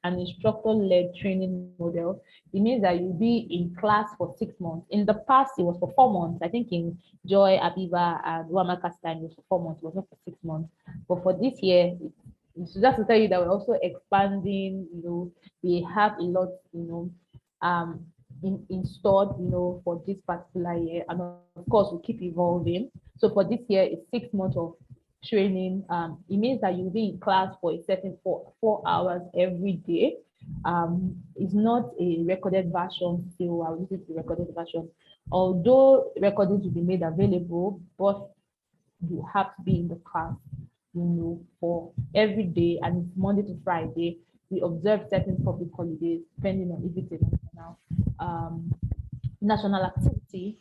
an instructor-led training model. It means that you'll be in class for 6 months. In the past, it was for 4 months. I think in Joy, Abiba, and Wamaka's time, it was for 4 months. It was not for 6 months. But for this year, it's just to tell you that we're also expanding. We have a lot, installed, for this particular year, and of course, we keep evolving. So for this year, it's 6 months of training. It means that you'll be in class for a certain 4 hours every day. It's not a recorded version still. I'll use it the recorded version. Although recordings will be made available, but you have to be in the class, for every day, and it's Monday to Friday. We observe certain public holidays, depending on if it's a national activity,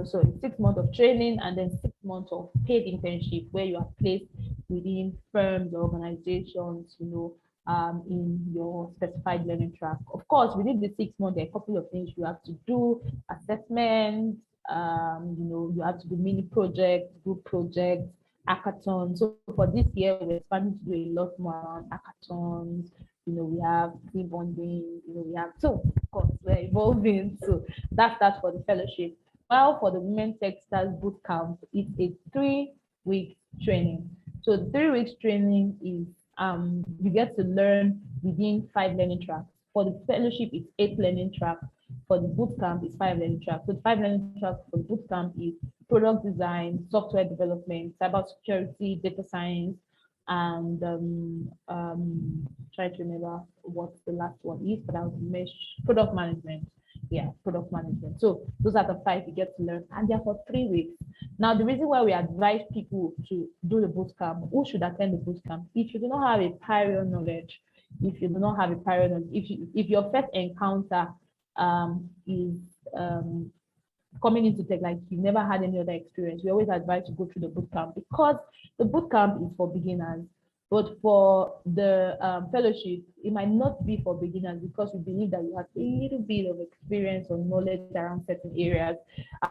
so it's 6 months of training and then 6 months of paid internship where you are placed within firms or organizations, in your specified learning track. Of course, within the 6 months, there are a couple of things you have to do: assessments, you have to do mini projects, group projects, hackathons. So for this year, we're planning to do a lot more around hackathons. We have team bonding, we have, so of course we're evolving. So that's that for the fellowship. While for the Women Techsters Bootcamp, it's a 3-week training. So the 3 weeks training is you get to learn within 5 learning tracks. For the fellowship, it's 8 learning tracks. For the bootcamp, it's 5 learning tracks. So the 5 learning tracks for the bootcamp is product design, software development, cybersecurity, data science, and try to remember what the last one is, but I'll mesh product management. Yeah, product management. So those are the 5 you get to learn, and they're for 3 weeks. Now, the reason why we advise people to do the bootcamp, who should attend the bootcamp, if you do not have a prior knowledge, if your first encounter is coming into tech, like you've never had any other experience, we always advise to go through the bootcamp, because the bootcamp is for beginners. But for the fellowship, it might not be for beginners, because we believe that you have a little bit of experience or knowledge around certain areas.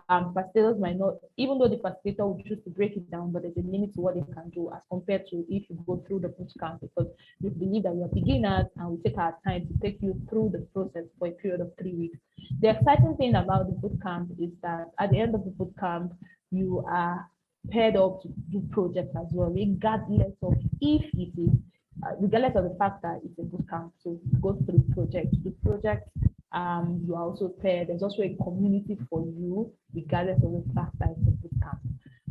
Facilitators might not, even though the facilitator will choose to break it down, but there's a limit to what they can do as compared to if you go through the bootcamp, because we believe that you're beginners and we take our time to take you through the process for a period of 3 weeks. The exciting thing about the bootcamp is that at the end of the bootcamp, you are paired up to do projects as well, regardless of if it is, regardless of the fact that it's a bootcamp. So you go through projects. The project, you are also paired. There's also a community for you, regardless of the fact that it's a bootcamp.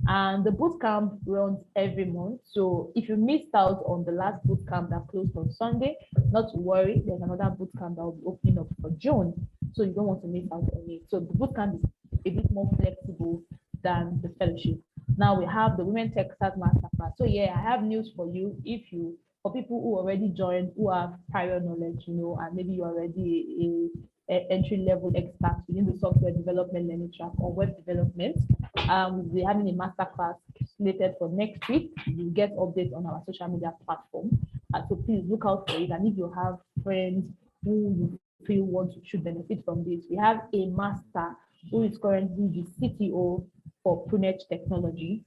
And the bootcamp runs every month. So if you missed out on the last bootcamp that closed on Sunday, not to worry, there's another bootcamp that will be opening up for June. So you don't want to miss out on it. So the bootcamp is a bit more flexible than the fellowship. Now we have the Women Techsters Masterclass. So yeah, I have news for you. For people who already joined, who have prior knowledge, and maybe you're already a entry-level expert within the software development learning track or web development, we'll be having a masterclass slated for next week. You'll get updates on our social media platform. So please look out for it. And if you have friends who you feel should benefit from this, we have a master who is currently the CTO for Prunet Technology,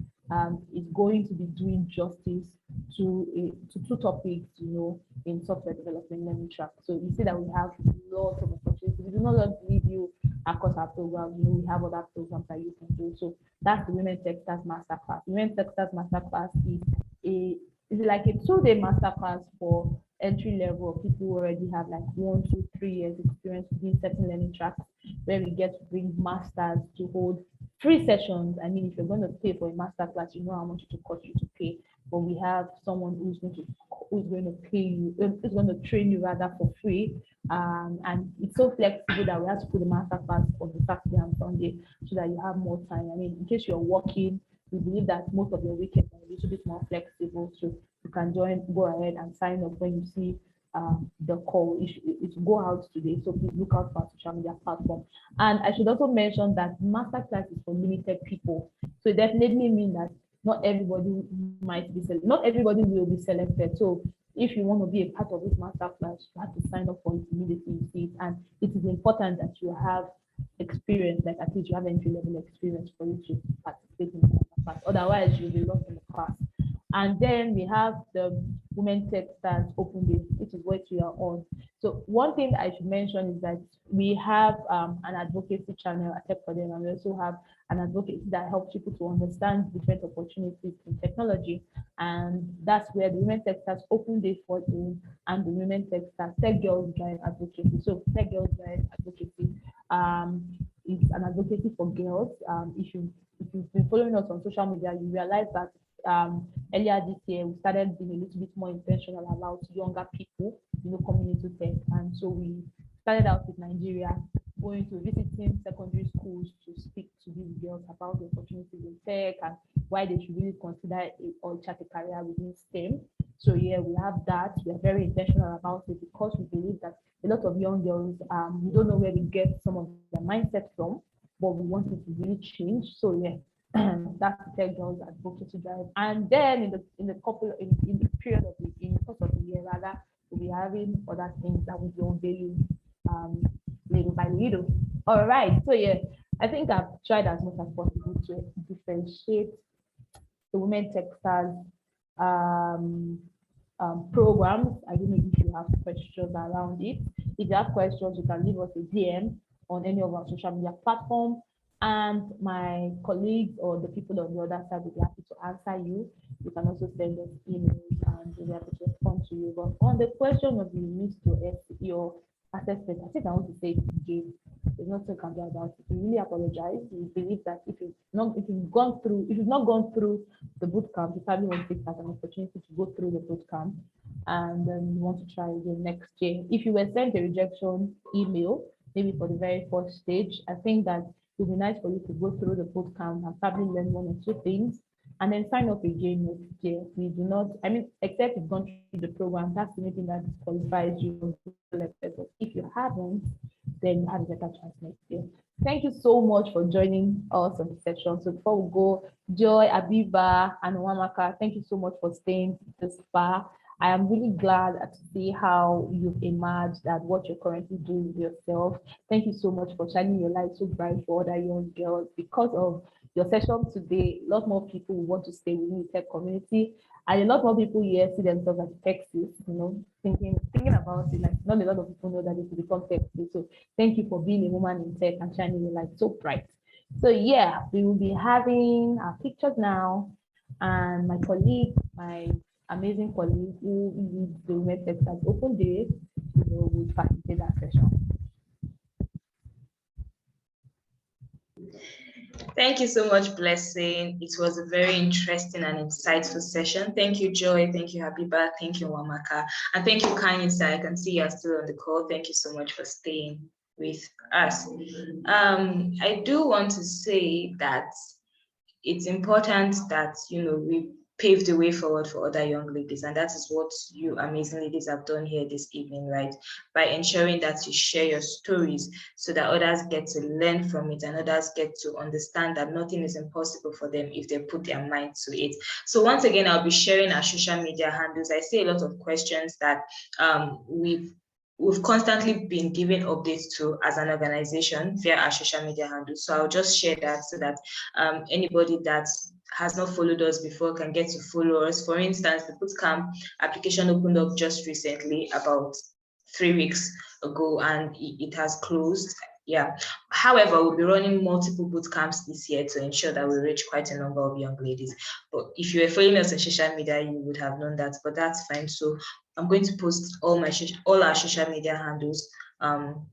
is going to be doing justice to 2 topics, in software development learning track. So you see that we have lots of opportunities. We do not just leave you across our program. We have other programs that you can do. So that's the Women Techsters Masterclass. Women Techsters Masterclass is like a 2-day masterclass for entry level people who already have like 1, 2, 3 years experience within certain learning tracks, where we get to bring masters to hold free sessions. I mean, if you're going to pay for a masterclass, you know how much it will cost you to pay. But we have someone who's going to pay you, who's going to train you rather for free. And it's so flexible that we have to put the masterclass on the Saturday and Sunday so that you have more time. I mean, in case you're working, we believe that most of your weekends are a little bit more flexible, so you can go ahead and sign up when you see the call. It will go out today, so please look out for our social media platform. And I should also mention that masterclass is for limited people, so it definitely means that not everybody not everybody will be selected. So if you want to be a part of this masterclass, you have to sign up for it immediately you see it. And it is important that you have experience, like at least you have entry-level experience for you to participate in the masterclass. Otherwise, you'll be lost in the class. And then we have the Women Techsters Open Day, which is what we are on. So one thing I should mention is that we have an advocacy channel at Tech for Them, and we also have an advocacy that helps people to understand different opportunities in technology. And that's where the Women Techsters Open Day falls in, and the Women Techsters Tech Girls Drive Advocacy. So Tech Girls Drive Advocacy is an advocacy for girls. If you've been following us on social media, you realize that earlier this year, we started being a little bit more intentional about younger people, coming into tech. And so we started out with Nigeria, going to visiting secondary schools to speak to these girls about the opportunities in tech and why they should really consider or chart a career within STEM. So yeah, we have that. We are very intentional about it because we believe that a lot of young girls, we don't know where we get some of their mindset from, but we want it to really change. So yeah, that's the Tech Girls Advocacy Drive. And then in the period of in the course of the year rather, we'll be having other things that will be unveiling little by little. All right. So yeah, I think I've tried as much as possible to differentiate the Women Techsters programs. I don't know if you have questions around it. If you have questions, you can leave us a DM on any of our social media platforms, and my colleagues or the people on the other side will be happy to answer you. You can also send us emails and we'll be happy to respond to you. But on the question of your assessment, I think I want to say it again. There's nothing you can do about it. We really apologize. We believe that if you've not gone through the boot camp, you probably won't take that as an opportunity to go through the boot camp, and then you want to try again next year. If you were sent a rejection email, maybe for the very first stage, I think that it would be nice for you to go through the boot camp and probably learn one or two things, and then sign up again next year. We do not, I mean, except you've gone through the program, that's the only thing that disqualifies you. If you haven't, then you have a better chance next year. Thank you so much for joining us on the session. So before we go, Joy, Abiba, and Wamaka, thank you so much for staying this far. I am really glad to see how you've emerged and what you're currently doing with yourself. Thank you so much for shining your light so bright for other young girls. Because of your session today, a lot more people want to stay within the tech community, and a lot more people here see themselves as techsters, thinking about it. Like, not a lot of people know that they could become techsters. So thank you for being a woman in tech and shining your light so bright. So yeah, we will be having our pictures now, and my colleague, my amazing colleague who leads the Women Techsters Open Day, will facilitate that session. Thank you so much, Blessing. It was a very interesting and insightful session. Thank you, Joy. Thank you, Habiba. Thank you, Wamaka. And thank you, Kanisa. I can see you're still on the call. Thank you so much for staying with us. I do want to say that it's important that, we pave the way forward for other young ladies. And that is what you amazing ladies have done here this evening, right? By ensuring that you share your stories so that others get to learn from it and others get to understand that nothing is impossible for them if they put their mind to it. So once again, I'll be sharing our social media handles. I see a lot of questions that we've constantly been giving updates to as an organization via our social media handles. So I'll just share that so that anybody that has not followed us before can get to follow us. For instance, the bootcamp application opened up just recently, about 3 weeks ago, and it has closed. Yeah. However, we'll be running multiple boot camps this year to ensure that we reach quite a number of young ladies. But if you were following us on social media, you would have known that, but that's fine. So I'm going to post all our social media handles on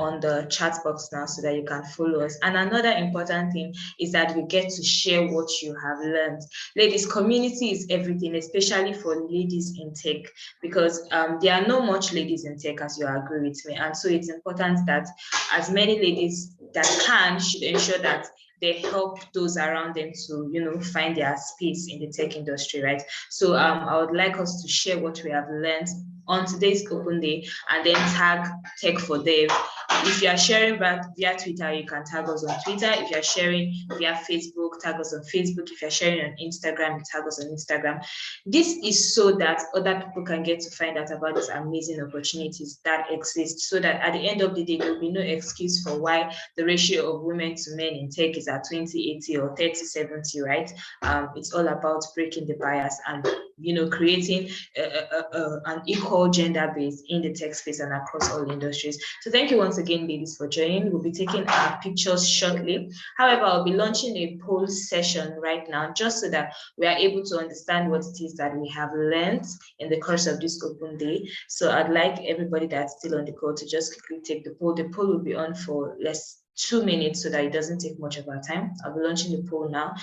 on the chat box now so that you can follow us. And another important thing is that you get to share what you have learned. Ladies, community is everything, especially for ladies in tech, because there are not much ladies in tech, as you agree with me. And so it's important that as many ladies that can should ensure that they help those around them to, find their space in the tech industry, right? So I would like us to share what we have learned on today's open day, and then tag Tech for Dev. If you are sharing back via Twitter, you can tag us on Twitter. If you are sharing via Facebook, tag us on Facebook. If you're sharing on Instagram, you tag us on Instagram. This is so that other people can get to find out about these amazing opportunities that exist, so that at the end of the day, there will be no excuse for why the ratio of women to men in tech is at 20/80 or 30/70, right? It's all about breaking the bias and creating an equal gender base in the tech space and across all industries. So thank you once again, ladies, for joining. We'll be taking our pictures shortly. However, I'll be launching a poll session right now, just so that we are able to understand what it is that we have learned in the course of this open day. So I'd like everybody that's still on the call to just quickly take the poll. The poll will be on for 2 minutes so that it doesn't take much of our time. I'll be launching the poll now.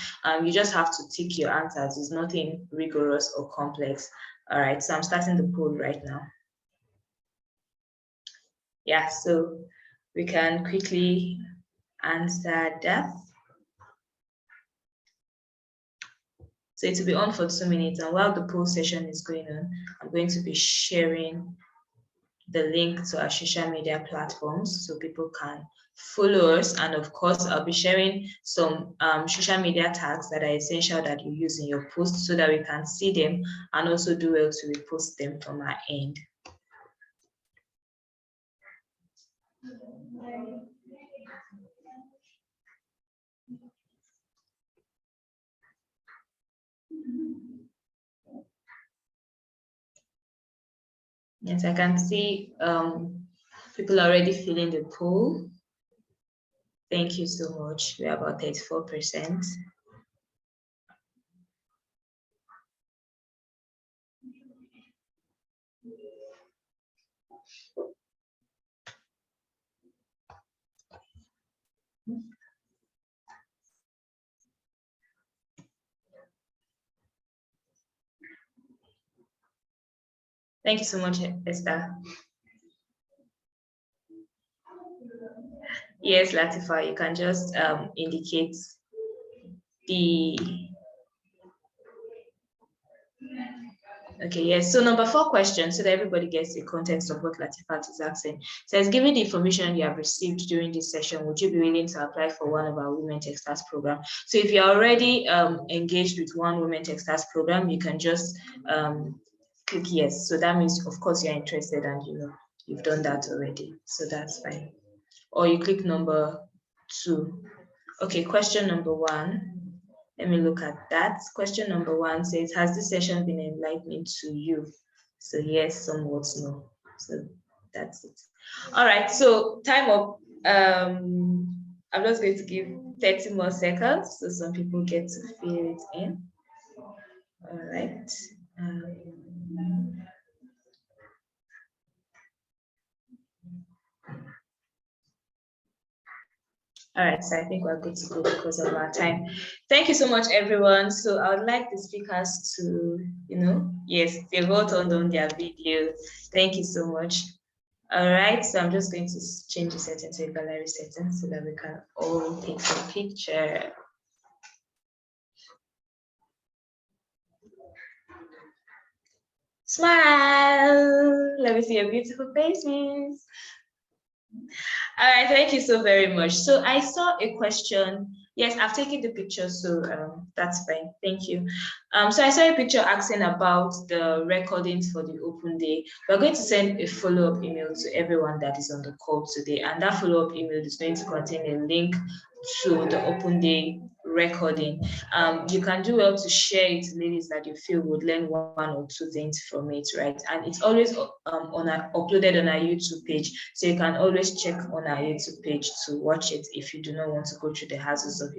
You just have to tick your answers. It's nothing rigorous or complex. All right, so I'm starting the poll right now. Yeah, so we can quickly answer that. So it will be on for 2 minutes, and while the poll session is going on, I'm going to be sharing the link to our social media platforms so people can follow us. And of course, I'll be sharing some social media tags that are essential that you use in your posts so that we can see them and also do well to repost them from our end. Yes, I can see people are already filling the poll. Thank you so much. We're about 34%. Thank you so much, Esther. Yes, Latifa, you can just indicate the... Okay, yes. So number 4 question, so that everybody gets the context of what Latifat is asking. Says, given the information you have received during this session, would you be willing to apply for one of our Women Techsters program? So if you're already engaged with one Women Techsters program, you can just click yes. So that means, of course, you're interested and you've done that already. So that's fine. Or you click number 2. Okay, question number 1. Let me look at that. Question number 1 says, has this session been enlightening to you? So yes, somewhat no. So that's it. All right, so time up. I'm just going to give 30 more seconds so some people get to fill it in. All right. All right, so I think we're good to go because of our time. Thank you so much, everyone. So I would like the speakers to, yes, they've all turned on their video. Thank you so much. All right, so I'm just going to change the setting to a gallery setting so that we can all take a picture. Smile. Let me see your beautiful faces. All right, thank you so very much. So I saw a question. Yes, I've taken the picture, so that's fine. Thank you. So I saw a picture asking about the recordings for the open day. We're going to send a follow-up email to everyone that is on the call today, and that follow-up email is going to contain a link to the open day recording. You can do well to share it, ladies, that you feel would learn 1 or 2 things from it, right? And it's always uploaded on our YouTube page, so you can always check on our YouTube page to watch it if you do not want to go through the hassles of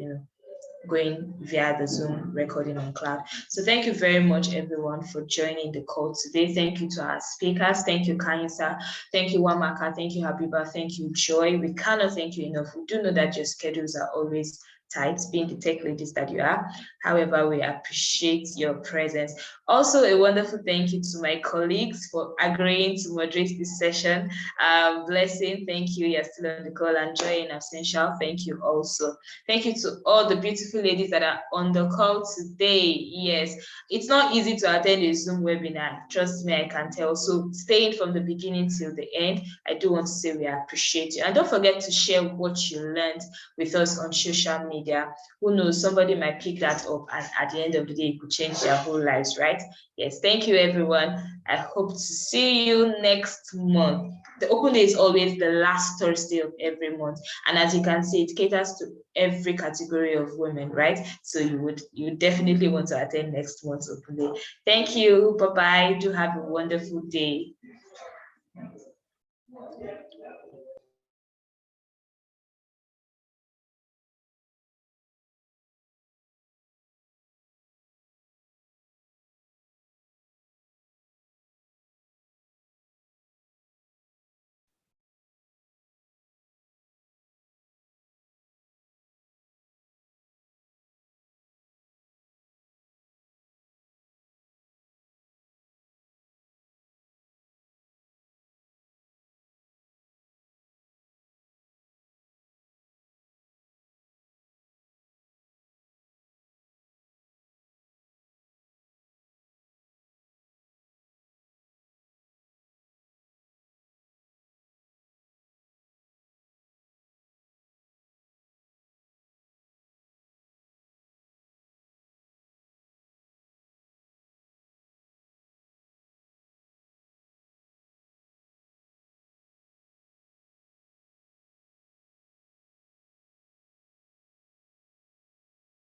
going via the Zoom recording on cloud. So thank you very much, everyone, for joining the call today. Thank you to our speakers. Thank you, Kainsa. Thank you, Wamaka. Thank you, Habiba. Thank you, Joy. We cannot thank you enough. We do know that your schedules are always tight, being the tech ladies that you are. However, we appreciate your presence. Also, a wonderful thank you to my colleagues for agreeing to moderate this session. Blessing, thank you. You're still on the call. And Joy in absentia, thank you also. Thank you to all the beautiful ladies that are on the call today. Yes, it's not easy to attend a Zoom webinar. Trust me, I can tell. So staying from the beginning till the end, I do want to say we appreciate you. And don't forget to share what you learned with us on social media. Who knows, somebody might pick that up and at the end of the day, it could change their whole lives, right? Yes, thank you, everyone. I hope to see you next month. The open day is always the last Thursday of every month. And as you can see, it caters to every category of women, right? So you definitely want to attend next month's open day. Thank you. Bye-bye. Do have a wonderful day.